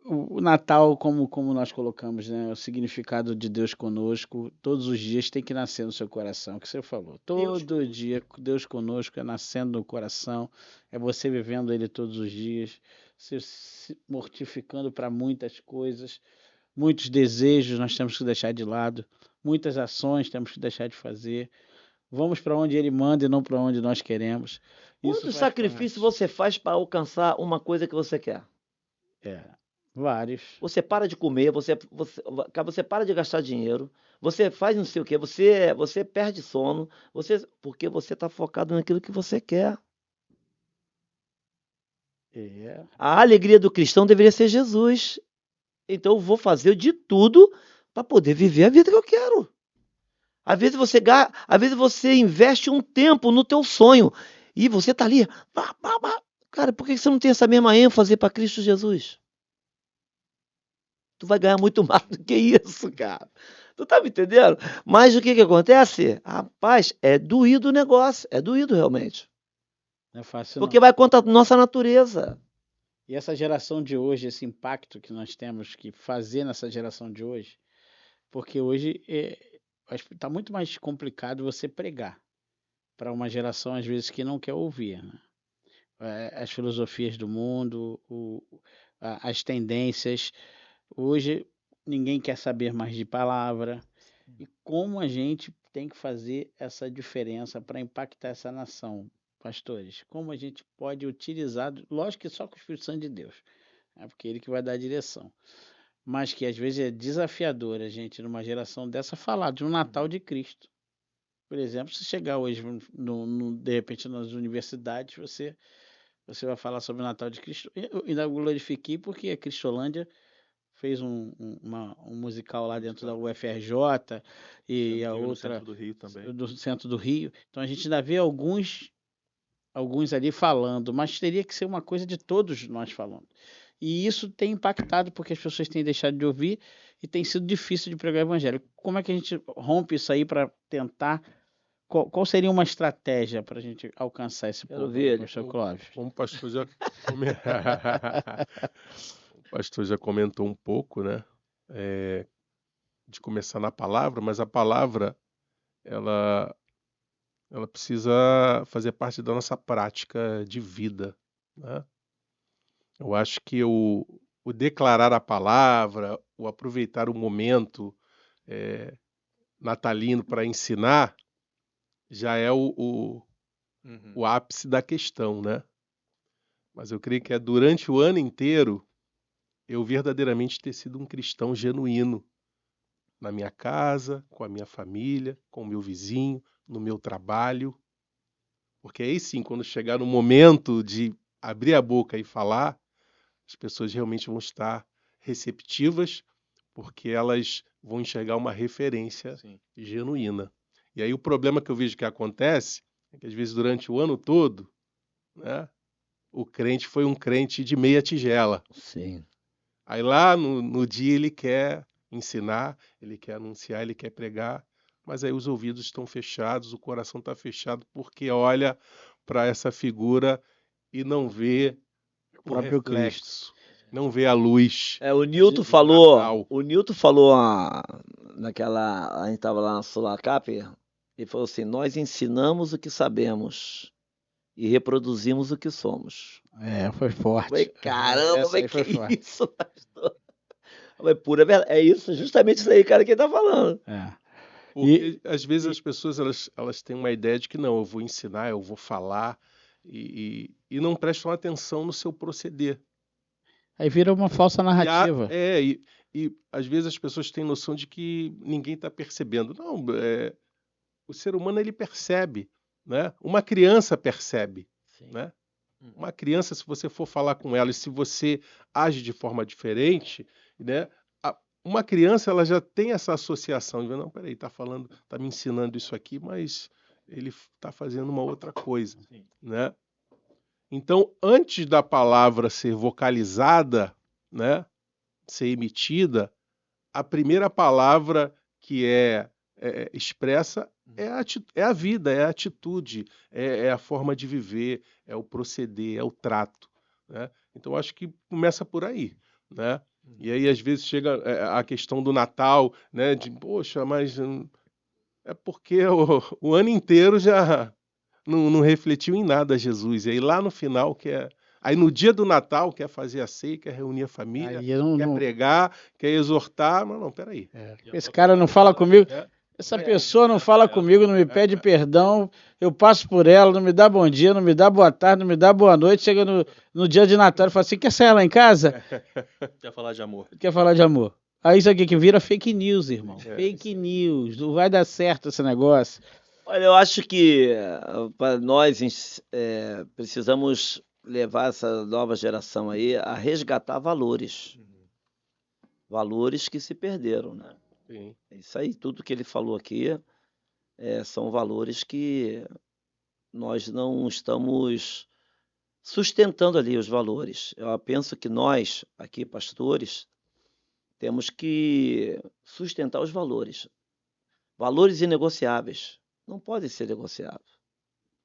o Natal, como nós colocamos, né? O significado de Deus conosco, todos os dias tem que nascer no seu coração, o que você falou. Todo dia, Deus conosco é nascendo no coração, é você vivendo Ele todos os dias, se mortificando para muitas coisas, muitos desejos nós temos que deixar de lado, muitas ações temos que deixar de fazer. Vamos para onde Ele manda e não para onde nós queremos. Quantos sacrifícios você faz para alcançar uma coisa que você quer? Vários. Você para de comer, você para de gastar dinheiro, você faz não sei o quê, você perde sono, porque você está focado naquilo que você quer. A alegria do cristão deveria ser Jesus. Então eu vou fazer de tudo para poder viver a vida que eu quero. Às vezes você investe um tempo no teu sonho e você está ali. Cara, por que você não tem essa mesma ênfase para Cristo Jesus? Tu vai ganhar muito mais do que isso, cara. Tu tá me entendendo? Mas o que acontece? Rapaz, é doído o negócio. É doído realmente. Não é fácil, porque vai contra a nossa natureza. E essa geração de hoje, esse impacto que nós temos que fazer nessa geração de hoje, porque hoje está muito mais complicado você pregar para uma geração, às vezes, que não quer ouvir, né? As filosofias do mundo, as tendências. Hoje, ninguém quer saber mais de palavra. E como a gente tem que fazer essa diferença para impactar essa nação? Pastores, como a gente pode utilizar, lógico que só com o Espírito Santo de Deus, porque ele que vai dar a direção, mas que às vezes é desafiador a gente, numa geração dessa, falar de um Natal de Cristo. Por exemplo, se chegar hoje, de repente, nas universidades, você vai falar sobre o Natal de Cristo. Eu ainda glorifiquei porque a Cristolândia fez um musical lá dentro da UFRJ e a outra do Centro do Rio também. Do Centro do Rio. Então a gente ainda vê alguns ali falando, mas teria que ser uma coisa de todos nós falando. E isso tem impactado porque as pessoas têm deixado de ouvir e tem sido difícil de pregar o evangelho. Como é que a gente rompe isso aí para tentar? Qual seria uma estratégia para a gente alcançar esse povo, professor Clóvis? Como o pastor o pastor já comentou um pouco, né? De começar na palavra, mas a palavra ela precisa fazer parte da nossa prática de vida, né? Eu acho que o declarar a palavra, o aproveitar o momento natalino para ensinar, já é o ápice da questão, né? Mas eu creio que é durante o ano inteiro eu verdadeiramente ter sido um cristão genuíno na minha casa, com a minha família, com o meu vizinho, no meu trabalho. Porque aí sim, quando chegar no momento de abrir a boca e falar, as pessoas realmente vão estar receptivas, porque elas vão enxergar uma referência genuína. E aí o problema que eu vejo que acontece é que às vezes durante o ano todo, né, o crente foi um crente de meia tigela. Sim. Aí lá no dia ele quer ensinar, ele quer anunciar, ele quer pregar, mas aí os ouvidos estão fechados, o coração está fechado porque olha para essa figura e não vê o próprio reflexo, não vê a luz. O Newton falou, naquela, a gente estava lá na Sulacap, ele falou assim: nós ensinamos o que sabemos e reproduzimos o que somos. Foi forte. Falei, caramba, que isso, pastor? Mas pura verdade. É isso, justamente isso aí, cara, que ele tá falando. Porque às vezes as pessoas elas têm uma ideia de que não, eu vou ensinar, eu vou falar e não prestam atenção no seu proceder. Aí vira uma falsa narrativa. E às vezes as pessoas têm noção de que ninguém está percebendo. Não, o ser humano ele percebe, né? Uma criança percebe, Sim. né? Uma criança, se você for falar com ela e se você age de forma diferente, né? Uma criança ela já tem essa associação de não, peraí, tá me ensinando isso aqui, mas ele está fazendo uma outra coisa, né? Então, antes da palavra ser vocalizada, né, ser emitida, a primeira palavra que é expressa é a vida, é a atitude, é a forma de viver, é o proceder, é o trato, né? Então, acho que começa por aí, né? E aí, às vezes, chega a questão do Natal, né? De, poxa, mas é porque o ano inteiro já não refletiu em nada Jesus. E aí, lá no final, aí no dia do Natal, quer fazer a ceia, quer reunir a família, Aí eu quer pregar, quer exortar. Mas não, peraí. Esse cara não fala comigo. É, Essa pessoa não fala comigo, não me pede perdão, eu passo por ela, não me dá bom dia, não me dá boa tarde, não me dá boa noite, chega no dia de Natal e fala assim, quer sair lá em casa? Quer falar de amor. Quer falar de amor. Aí isso aqui que vira fake news, irmão. É, Fake news, não vai dar certo esse negócio. Olha, eu acho que para nós precisamos levar essa nova geração aí a resgatar valores. Valores que se perderam, né? sim. É isso aí, tudo que ele falou aqui são valores que nós não estamos sustentando ali os valores. Eu penso que nós, aqui, pastores, temos que sustentar os valores. Valores inegociáveis. Não podem ser negociáveis.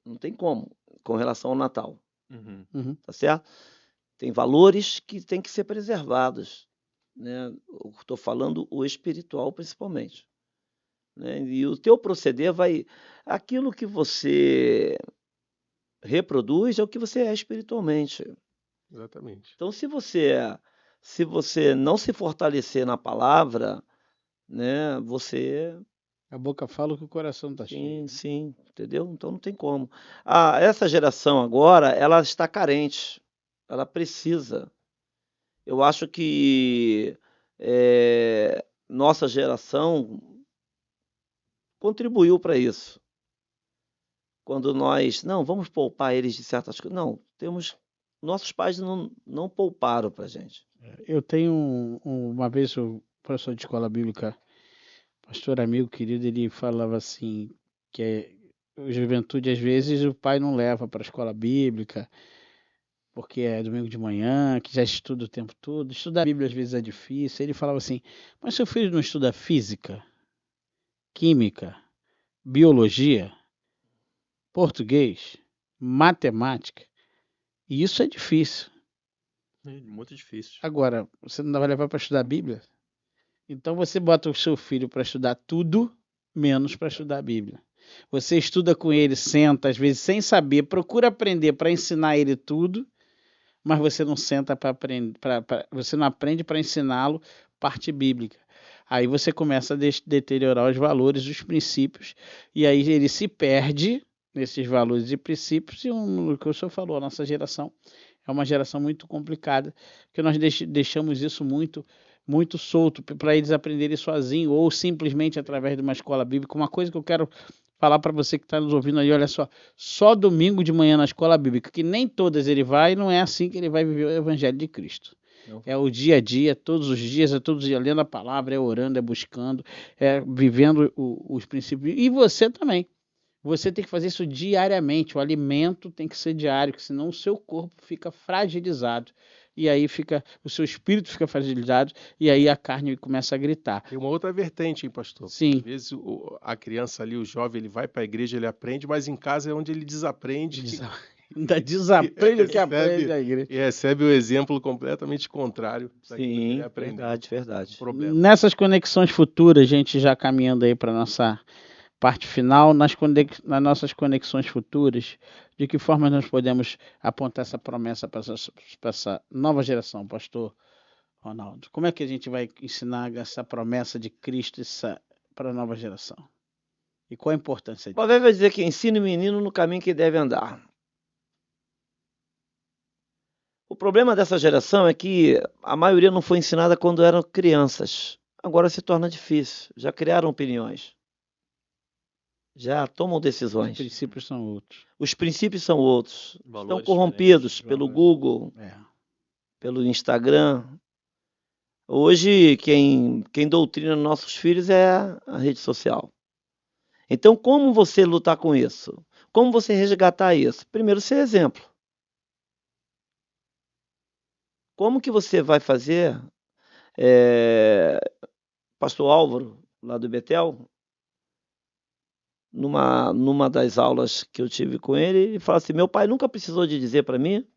Não tem como, com relação ao Natal. Tá certo? Tem valores que têm que ser preservados, né? Eu estou falando o espiritual, principalmente. Né? E o teu proceder vai... Aquilo que você reproduz é o que você é espiritualmente. Exatamente. Então, se você não se fortalecer na palavra, né, você... A boca fala que o coração tá Sim, cheio. sim, entendeu? Então não tem como. Essa geração agora, ela está carente, ela precisa. Eu acho que nossa geração contribuiu para isso. Quando nós, não, vamos poupar eles de certas coisas. Não, nossos pais não pouparam para a gente. Eu tenho uma vez o professor de escola bíblica, pastor amigo querido, ele falava assim, que a juventude às vezes o pai não leva para a escola bíblica, porque é domingo de manhã, que já estuda o tempo todo. Estudar a Bíblia às vezes é difícil. Ele falava assim, mas seu filho não estuda física, química, biologia, português, matemática? E isso é difícil. Muito difícil. Agora, você não vai levar para estudar a Bíblia? Então você bota o seu filho para estudar tudo, menos para estudar a Bíblia. Você estuda com ele, senta, às vezes sem saber, procura aprender para ensinar ele tudo, mas você não senta para aprender, você não aprende para ensiná-lo parte bíblica. Aí você começa a deteriorar os valores, os princípios, e aí ele se perde nesses valores e princípios, e o que o senhor falou, a nossa geração é uma geração muito complicada, porque nós deixamos isso muito solto para eles aprenderem sozinhos, ou simplesmente através de uma escola bíblica. Uma coisa que eu quero falar para você que está nos ouvindo aí, olha só domingo de manhã na escola bíblica, que nem todas ele vai, não é assim que ele vai viver o evangelho de Cristo. Não. É o dia a dia, todos os dias, é todos os dias lendo a palavra, é orando, é buscando, é vivendo os princípios. E você também. Você tem que fazer isso diariamente. O alimento tem que ser diário, senão o seu corpo fica fragilizado. E aí o seu espírito fica fragilizado, e aí a carne começa a gritar. Tem uma outra vertente, hein, pastor? Sim. Às vezes a criança ali, o jovem, ele vai para a igreja, ele aprende, mas em casa é onde ele desaprende. Ainda desaprende o que aprende na igreja. E recebe o exemplo completamente contrário daquilo que ele Sim, aprendeu. verdade. Problema. Nessas conexões futuras, a gente já caminhando aí para nossa parte final, nas nossas conexões futuras, de que forma nós podemos apontar essa promessa para essa nova geração, pastor Ronaldo? Como é que a gente vai ensinar essa promessa de Cristo para a nova geração? E qual a importância disso? O Provérbios vai dizer que ensine o menino no caminho que deve andar. O problema dessa geração é que a maioria não foi ensinada quando eram crianças. Agora se torna difícil. Já criaram opiniões. Já tomam Os decisões. princípios são outros. Os princípios são outros. Estão Valores corrompidos diferentes. pelo valores. Google, É. pelo Instagram. Hoje, quem doutrina nossos filhos é a rede social. Então, como você lutar com isso? Como você resgatar isso? Primeiro, ser exemplo. Como que você vai fazer? Pastor Álvaro, lá do Betel, numa das aulas que eu tive com ele, ele fala assim: meu pai nunca precisou de dizer para mim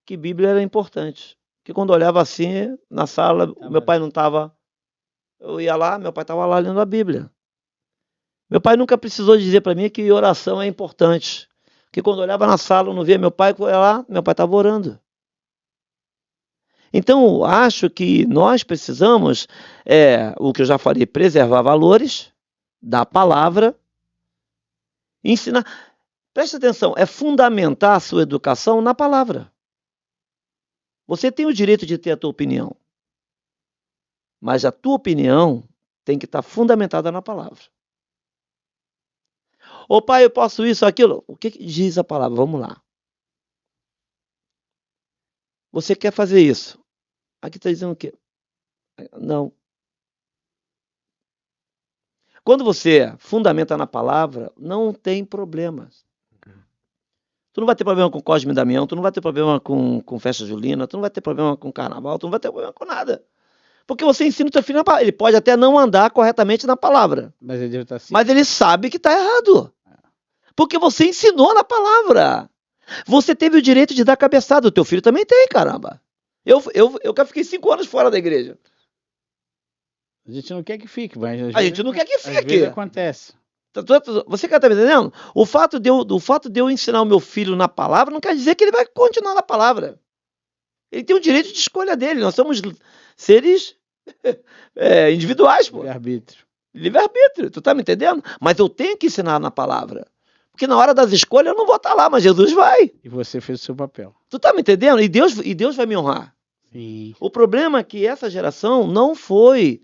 que Bíblia era importante. Que quando eu olhava assim na sala, o meu pai não estava. Eu ia lá, meu pai estava lá lendo a Bíblia. Meu pai nunca precisou dizer para mim que oração é importante. Que quando eu olhava na sala, eu não via meu pai, eu ia lá, meu pai estava orando. Então, acho que nós precisamos, o que eu já falei, preservar valores da palavra, ensinar. Preste atenção, é fundamentar a sua educação na palavra. Você tem o direito de ter a tua opinião, mas a tua opinião tem que estar fundamentada na palavra. Ô pai, eu posso isso, aquilo? O que diz a palavra? Vamos lá. Você quer fazer isso? Aqui está dizendo o quê? Não. Quando você fundamenta na palavra, não tem problemas. Tu não vai ter problema com Cosme e Damião, tu não vai ter problema com festa julina, tu não vai ter problema com carnaval, tu não vai ter problema com nada. Porque você ensina o teu filho na palavra. Ele pode até não andar corretamente na palavra, Mas ele deve estar assim. mas ele sabe que está errado. Porque você ensinou na palavra. Você teve o direito de dar cabeçada. O teu filho também tem, caramba. Eu fiquei 5 anos fora da igreja. A gente não quer que fique, mas A gente não quer que às fique. vezes acontece. Você tá me entendendo? O fato de eu ensinar o meu filho na palavra não quer dizer que ele vai continuar na palavra. Ele tem o direito de escolha dele. Nós somos seres individuais, pô. Livre-arbítrio. Livre-arbítrio. Tu tá me entendendo? Mas eu tenho que ensinar na palavra. Porque na hora das escolhas eu não vou estar lá, mas Jesus vai. E você fez o seu papel. Tu tá me entendendo? E Deus vai me honrar. Sim. O problema é que essa geração não foi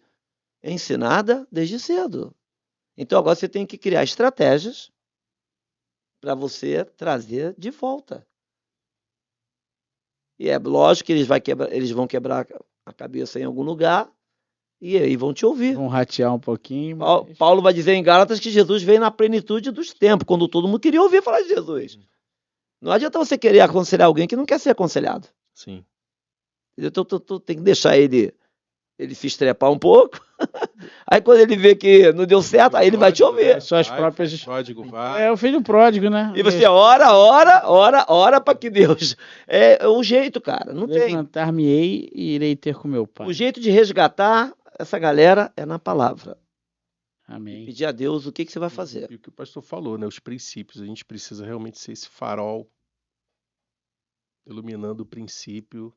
ensinada desde cedo. Então agora você tem que criar estratégias para você trazer de volta. E é lógico que eles vão quebrar a cabeça em algum lugar e aí vão te ouvir. Vamos ratear um pouquinho. Mas... Paulo vai dizer em Gálatas que Jesus veio na plenitude dos tempos, quando todo mundo queria ouvir falar de Jesus. Não adianta você querer aconselhar alguém que não quer ser aconselhado. Sim. Então tu tem que deixar ele se estrepar um pouco. Aí quando ele vê que não deu certo, aí ele vai te ouvir. Suas próprias... Pródigo vai. É o filho pródigo, né? E você ora para que Deus... É o jeito, cara, não tem. Levantar-me-ei e irei ter com meu pai. O jeito de resgatar essa galera é na palavra. Amém. Pedir a Deus o que você vai fazer. E o que o pastor falou, né? Os princípios. A gente precisa realmente ser esse farol iluminando o princípio,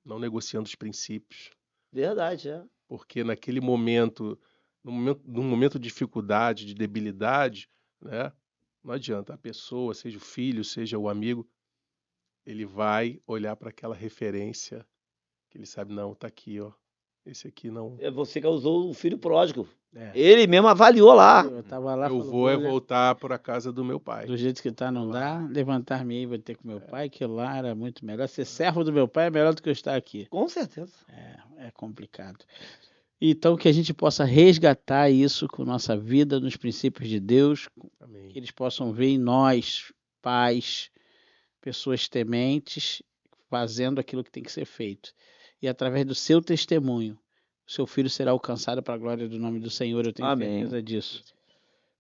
não negociando os princípios. Verdade, Porque naquele momento, num momento de dificuldade, de debilidade, né? Não adianta. A pessoa, seja o filho, seja o amigo, ele vai olhar para aquela referência que ele sabe, não, tá aqui, ó. Esse aqui não. É você que usou o filho pródigo. É. Ele mesmo avaliou lá. Eu tava lá Eu falando, vou olha, voltar para a casa do meu pai. do jeito que tá não dá, levantar-me-ei e vou ter com meu pai, que lá era muito melhor. Ser servo do meu pai é melhor do que eu estar aqui. Com certeza. É complicado. Então que a gente possa resgatar isso com nossa vida nos princípios de Deus, Amém. que eles possam ver em nós, pais, pessoas tementes, fazendo aquilo que tem que ser feito. E através do seu testemunho, o seu filho será alcançado para a glória do nome do Senhor, eu tenho Amém. certeza disso.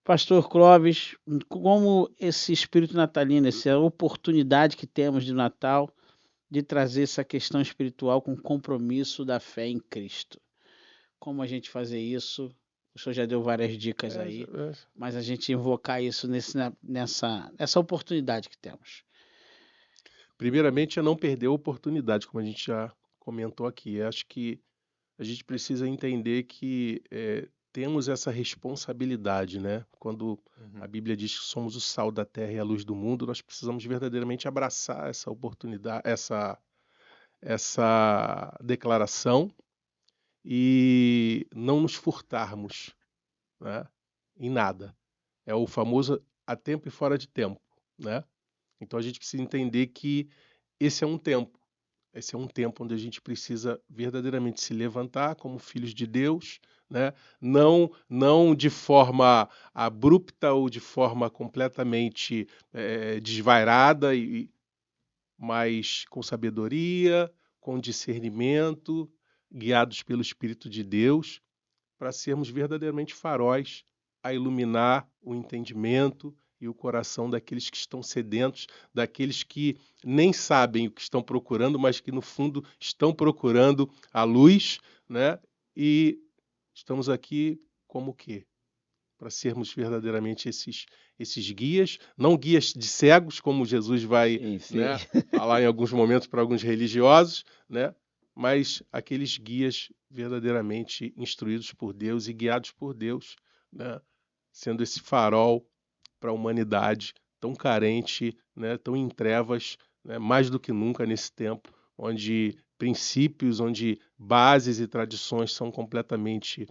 Pastor Clóvis, como esse espírito natalino, essa oportunidade que temos de Natal, de trazer essa questão espiritual com compromisso da fé em Cristo. Como a gente fazer isso? O senhor já deu várias dicas aí, mas a gente invocar isso nessa oportunidade que temos. Primeiramente, é não perder a oportunidade, como a gente já comentou aqui. Eu acho que a gente precisa entender que temos essa responsabilidade, né? Quando a Bíblia diz que somos o sal da terra e a luz do mundo, nós precisamos verdadeiramente abraçar essa oportunidade, essa declaração e não nos furtarmos, né, em nada. É o famoso a tempo e fora de tempo, né? Então a gente precisa entender que esse é um tempo. Esse é um tempo onde a gente precisa verdadeiramente se levantar como filhos de Deus, né? Não de forma abrupta ou de forma completamente desvairada, mas com sabedoria, com discernimento, guiados pelo Espírito de Deus, para sermos verdadeiramente faróis a iluminar o entendimento e o coração daqueles que estão sedentos, daqueles que nem sabem o que estão procurando, mas que no fundo estão procurando a luz, né? E estamos aqui como o quê? Para sermos verdadeiramente esses guias, não guias de cegos, como Jesus vai, Sim. né, falar em alguns momentos para alguns religiosos, né? Mas aqueles guias verdadeiramente instruídos por Deus e guiados por Deus, né? Sendo esse farol para a humanidade tão carente, né? Tão em trevas, né? Mais do que nunca nesse tempo, onde princípios, onde bases e tradições são completamente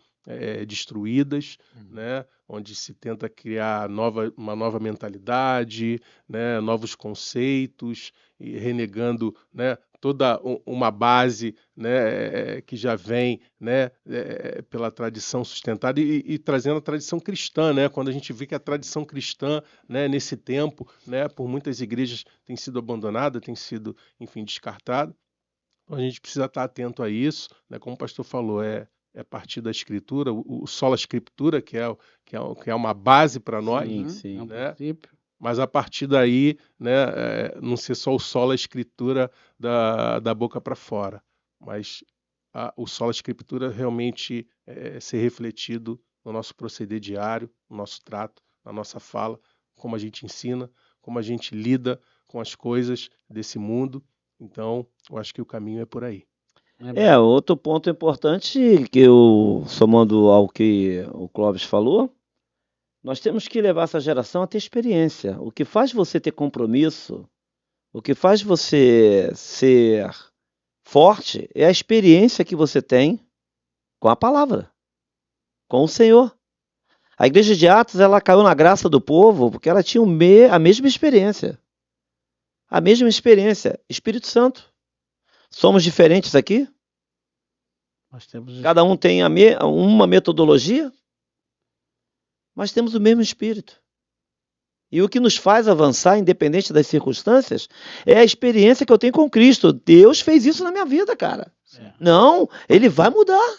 destruídas, né? Onde se tenta criar uma nova mentalidade, né? Novos conceitos, e renegando, né, toda uma base, né, que já vem, né, pela tradição sustentada e trazendo a tradição cristã, né, quando a gente vê que a tradição cristã, né, nesse tempo, né, por muitas igrejas tem sido abandonada, tem sido, enfim, descartada. Então a gente precisa estar atento a isso, né, como o pastor falou, é a partir da escritura, o sola escritura, que é uma base para nós, Sim. É um né? princípio. Mas a partir daí, né, não ser só o sola escritura da boca para fora, mas o sola escritura realmente ser refletido no nosso proceder diário, no nosso trato, na nossa fala, como a gente ensina, como a gente lida com as coisas desse mundo. Então, eu acho que o caminho é por aí. Outro ponto importante que eu, somando ao que o Clóvis falou, nós temos que levar essa geração a ter experiência. O que faz você ter compromisso, o que faz você ser forte é a experiência que você tem com a palavra, com o Senhor. A igreja de Atos, ela caiu na graça do povo porque ela tinha a mesma experiência. A mesma experiência. Espírito Santo. Somos diferentes aqui? Nós temos Cada um tem uma metodologia, mas temos o mesmo Espírito. E o que nos faz avançar, independente das circunstâncias, é a experiência que eu tenho com Cristo. Deus fez isso na minha vida, cara. Não, Ele vai mudar.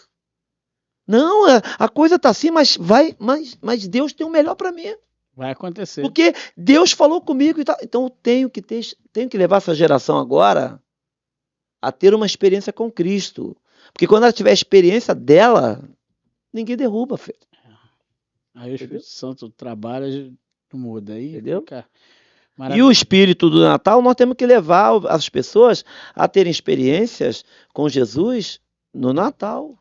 Não, a coisa está assim, mas Deus tem o melhor para mim. Vai acontecer. Porque Deus falou comigo e tal. Então eu tenho que levar essa geração agora a ter uma experiência com Cristo. Porque quando ela tiver a experiência dela, ninguém derruba, filho. Aí o Espírito Santo trabalha, muda aí. Entendeu? Fica E maravilhoso. o espírito do Natal, nós temos que levar as pessoas a terem experiências com Jesus no Natal.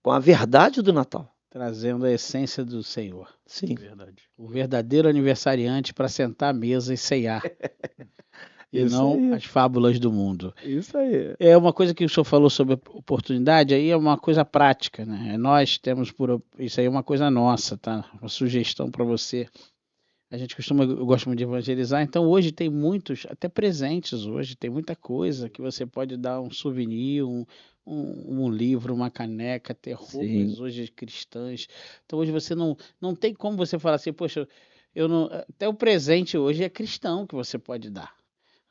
Com a verdade do Natal. Trazendo a essência do Senhor. Sim. Verdade. O verdadeiro aniversariante para sentar à mesa e ceiar. E Isso não aí. as fábulas do mundo. Isso aí. É uma coisa que o senhor falou sobre oportunidade, aí é uma coisa prática, né? Nós temos isso aí é uma coisa nossa, tá? Uma sugestão para você. A gente eu gosto muito de evangelizar, então hoje tem muitos, até presentes hoje, tem muita coisa que você pode dar um souvenir, um livro, uma caneca, ter roupas Sim. hoje cristãs. Então hoje você não tem como você falar assim, poxa, eu não, até o presente hoje é cristão que você pode dar.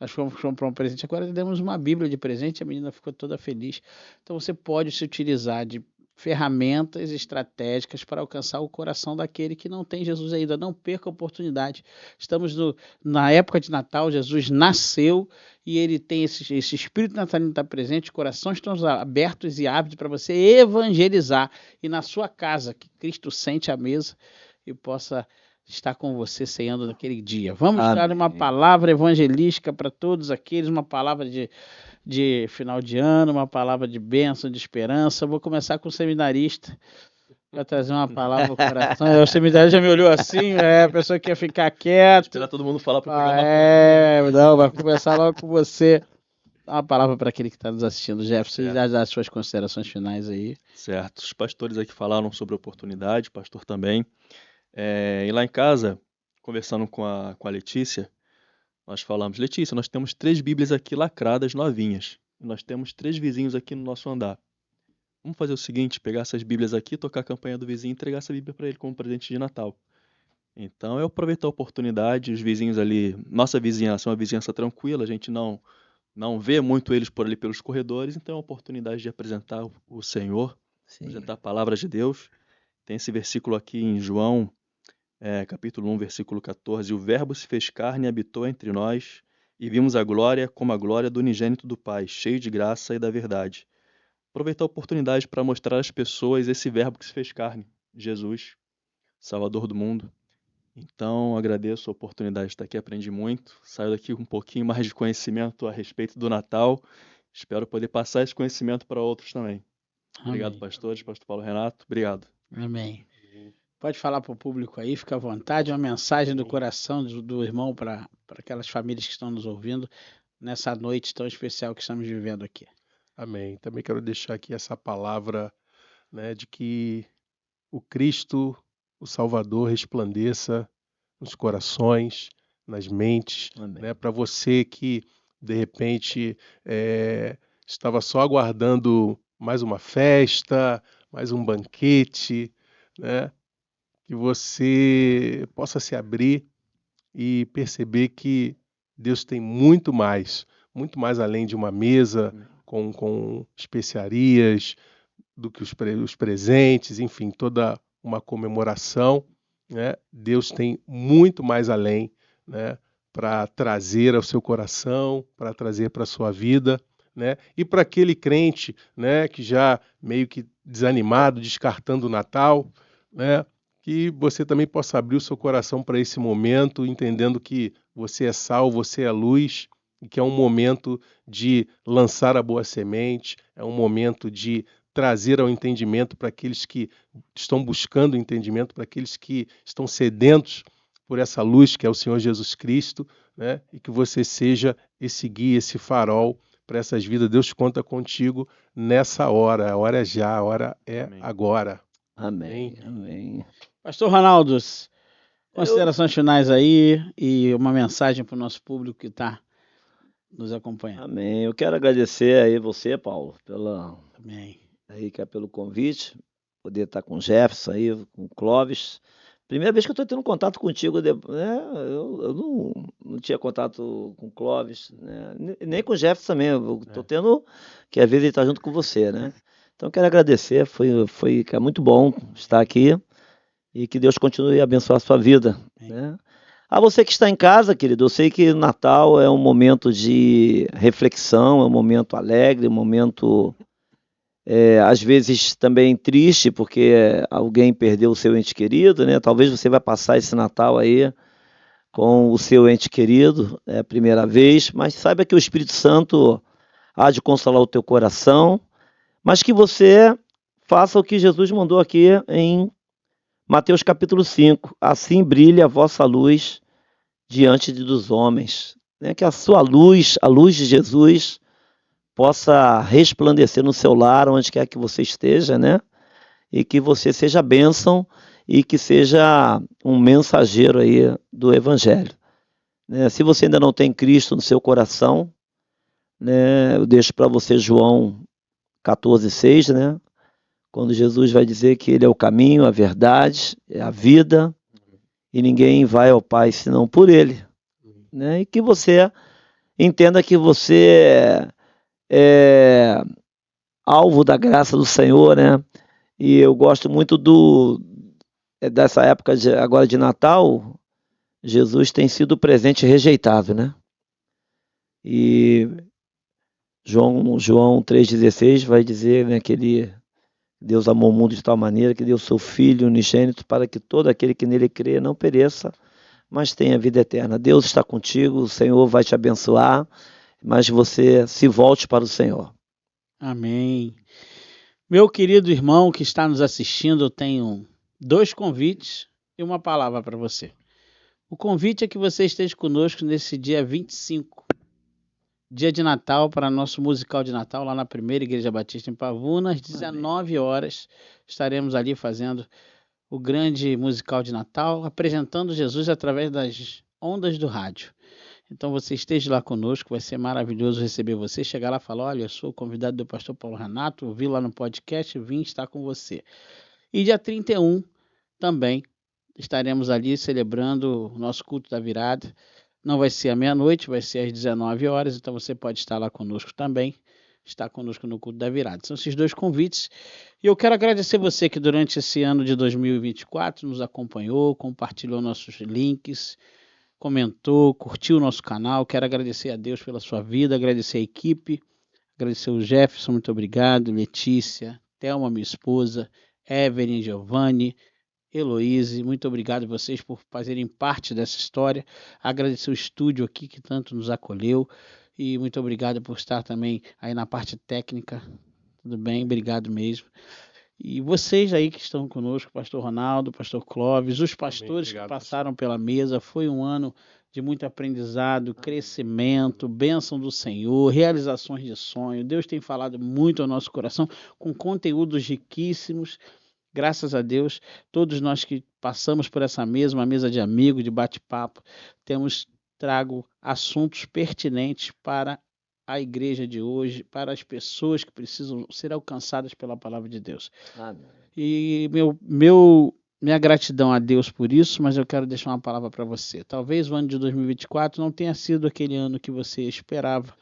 Nós fomos comprar um presente, agora demos uma Bíblia de presente, a menina ficou toda feliz. Então você pode se utilizar de ferramentas estratégicas para alcançar o coração daquele que não tem Jesus ainda. Não perca a oportunidade. Estamos na época de Natal, Jesus nasceu e ele tem esse espírito natalino está presente, os corações estão abertos e ávidos para você evangelizar. E na sua casa, que Cristo sente à mesa e possa estar com você ceando naquele dia. Vamos dar uma palavra evangelística para todos aqueles, uma palavra de final de ano, uma palavra de bênção, de esperança. Eu vou começar com o seminarista para trazer uma palavra ao coração. O seminarista já me olhou assim, a pessoa quer ficar quieta. Esperar todo mundo falar para o programa. Não, vai começar logo com você. Dá uma palavra para aquele que está nos assistindo, Jefferson, e Certo. já dá as suas considerações finais aí. Certo. Os pastores aqui falaram sobre oportunidade, pastor também. E lá em casa, conversando com a Letícia, nós falamos, Letícia, nós temos 3 Bíblias aqui lacradas, novinhas. E nós temos 3 vizinhos aqui no nosso andar. Vamos fazer o seguinte, pegar essas Bíblias aqui, tocar a campanha do vizinho e entregar essa Bíblia para ele como presente de Natal. Então, eu aproveito a oportunidade, os vizinhos ali, nossa vizinhança é uma vizinhança tranquila, a gente não vê muito eles por ali pelos corredores, então é uma oportunidade de apresentar o Senhor, Sim. apresentar a palavra de Deus. Tem esse versículo aqui em João, capítulo 1, versículo 14, o verbo se fez carne e habitou entre nós, e vimos a glória como a glória do unigênito do Pai, cheio de graça e da verdade. Aproveitar a oportunidade para mostrar às pessoas esse verbo que se fez carne, Jesus, Salvador do mundo. Então, agradeço a oportunidade de estar aqui, aprendi muito, saio daqui com um pouquinho mais de conhecimento a respeito do Natal. Espero poder passar esse conhecimento para outros também. Obrigado, Amém. pastores, pastor Paulo Renato, obrigado. Amém. Pode falar para o público aí, fica à vontade, uma mensagem do coração do irmão para aquelas famílias que estão nos ouvindo nessa noite tão especial que estamos vivendo aqui. Amém. Também quero deixar aqui essa palavra, né, de que o Cristo, o Salvador, resplandeça nos corações, nas mentes, Amém. né, para você que de repente estava só aguardando mais uma festa, mais um banquete, né, que você possa se abrir e perceber que Deus tem muito mais além de uma mesa com especiarias, do que os presentes, enfim, toda uma comemoração, né? Deus tem muito mais além, né, para trazer ao seu coração, para trazer para a sua vida, né? E para aquele crente, né, que já meio que desanimado, descartando o Natal, né, que você também possa abrir o seu coração para esse momento, entendendo que você é sal, você é luz, e que é um momento de lançar a boa semente, é um momento de trazer ao entendimento para aqueles que estão buscando entendimento, para aqueles que estão sedentos por essa luz que é o Senhor Jesus Cristo, né? E que você seja esse guia, esse farol para essas vidas. Deus conta contigo nessa hora. A hora é já, a hora é Amém. agora. Amém. Amém. Pastor Ronaldo, considerações finais aí e uma mensagem para o nosso público que está nos acompanhando. Amém. Eu quero agradecer aí você, Paulo, Amém. pelo convite, poder estar com o Jefferson aí, com o Clóvis. Primeira vez que eu estou tendo contato contigo, né? Eu não tinha contato com o Clóvis, né? Nem com o Jefferson também. Eu estou tendo, que às vezes ele está junto com você, né? Então quero agradecer, foi muito bom estar aqui e que Deus continue a abençoar a sua vida, né? A você que está em casa, querido, eu sei que o Natal é um momento de reflexão, é um momento alegre, um momento, às vezes, também triste, porque alguém perdeu o seu ente querido, né? Talvez você vai passar esse Natal aí com o seu ente querido, é a primeira vez, mas saiba que o Espírito Santo há de consolar o teu coração, mas que você faça o que Jesus mandou aqui em Mateus capítulo 5, assim brilha a vossa luz diante dos homens, né? Que a sua luz, a luz de Jesus, possa resplandecer no seu lar, onde quer que você esteja, né? E que você seja bênção e que seja um mensageiro aí do Evangelho, né? Se você ainda não tem Cristo no seu coração, né? Eu deixo para você João 14,6, né? Quando Jesus vai dizer que Ele é o caminho, a verdade, é a vida, e ninguém vai ao Pai senão por Ele, né? E que você entenda que você é alvo da graça do Senhor, né? E eu gosto muito dessa época agora de Natal. Jesus tem sido presente rejeitado, né? E João 3,16 vai dizer, né, que Deus amou o mundo de tal maneira que deu seu Filho unigênito para que todo aquele que nele crê não pereça, mas tenha vida eterna. Deus está contigo, o Senhor vai te abençoar, mas você se volte para o Senhor. Amém. Meu querido irmão que está nos assistindo, eu tenho 2 convites e uma palavra para você. O convite é que você esteja conosco nesse dia 25 dia de Natal, para nosso musical de Natal, lá na primeira Igreja Batista em Pavuna, às 19 horas. Estaremos ali fazendo o grande musical de Natal, apresentando Jesus através das ondas do rádio. Então você esteja lá conosco, vai ser maravilhoso receber você. Chegar lá e falar: olha, eu sou o convidado do pastor Paulo Renato, ouvi lá no podcast, vim estar com você. E dia 31 também estaremos ali celebrando o nosso culto da virada. Não vai ser à meia-noite, vai ser às 19 horas, então você pode estar lá conosco também, estar conosco no culto da virada. São esses dois convites. E eu quero agradecer você que durante esse ano de 2024 nos acompanhou, compartilhou nossos links, comentou, curtiu o nosso canal. Quero agradecer a Deus pela sua vida, agradecer a equipe, agradecer o Jefferson, muito obrigado, Letícia, Thelma, minha esposa, Evelyn, Giovanni, Heloíse, muito obrigado a vocês por fazerem parte dessa história. Agradecer o estúdio aqui que tanto nos acolheu e muito obrigado por estar também aí na parte técnica. Tudo bem? Obrigado mesmo. E vocês aí que estão conosco, pastor Ronaldo, pastor Clóvis, os pastores obrigado, que passaram pela mesa, foi um ano de muito aprendizado, crescimento, bênção do Senhor, realizações de sonho. Deus tem falado muito ao nosso coração com conteúdos riquíssimos. Graças a Deus, todos nós que passamos por essa mesma mesa de amigos, de bate-papo, temos trago assuntos pertinentes para a igreja de hoje, para as pessoas que precisam ser alcançadas pela palavra de Deus. Amém. E minha gratidão a Deus por isso, mas eu quero deixar uma palavra para você. Talvez o ano de 2024 não tenha sido aquele ano que você esperava,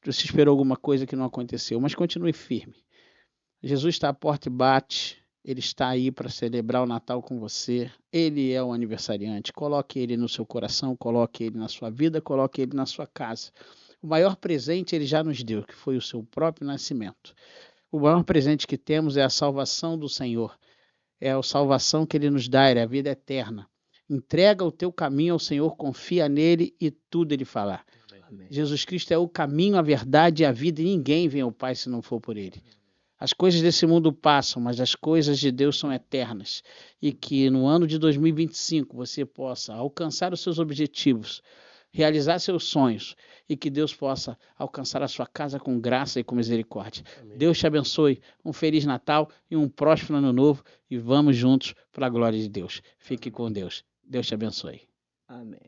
você esperou alguma coisa que não aconteceu, mas continue firme. Jesus está à porta e bate. Ele está aí para celebrar o Natal com você. Ele é o aniversariante. Coloque ele no seu coração, coloque ele na sua vida, coloque ele na sua casa. O maior presente ele já nos deu, que foi o seu próprio nascimento. O maior presente que temos é a salvação do Senhor. É a salvação que ele nos dá, é a vida eterna. Entrega o teu caminho ao Senhor, confia nele e tudo ele fará. Amém. Jesus Cristo é o caminho, a verdade e a vida, e ninguém vem ao Pai se não for por ele. As coisas desse mundo passam, mas as coisas de Deus são eternas. E que no ano de 2025 você possa alcançar os seus objetivos, realizar seus sonhos e que Deus possa alcançar a sua casa com graça e com misericórdia. Amém. Deus te abençoe. Um Feliz Natal e um próspero Ano Novo e vamos juntos para a glória de Deus. Fique com Deus. Deus te abençoe. Amém.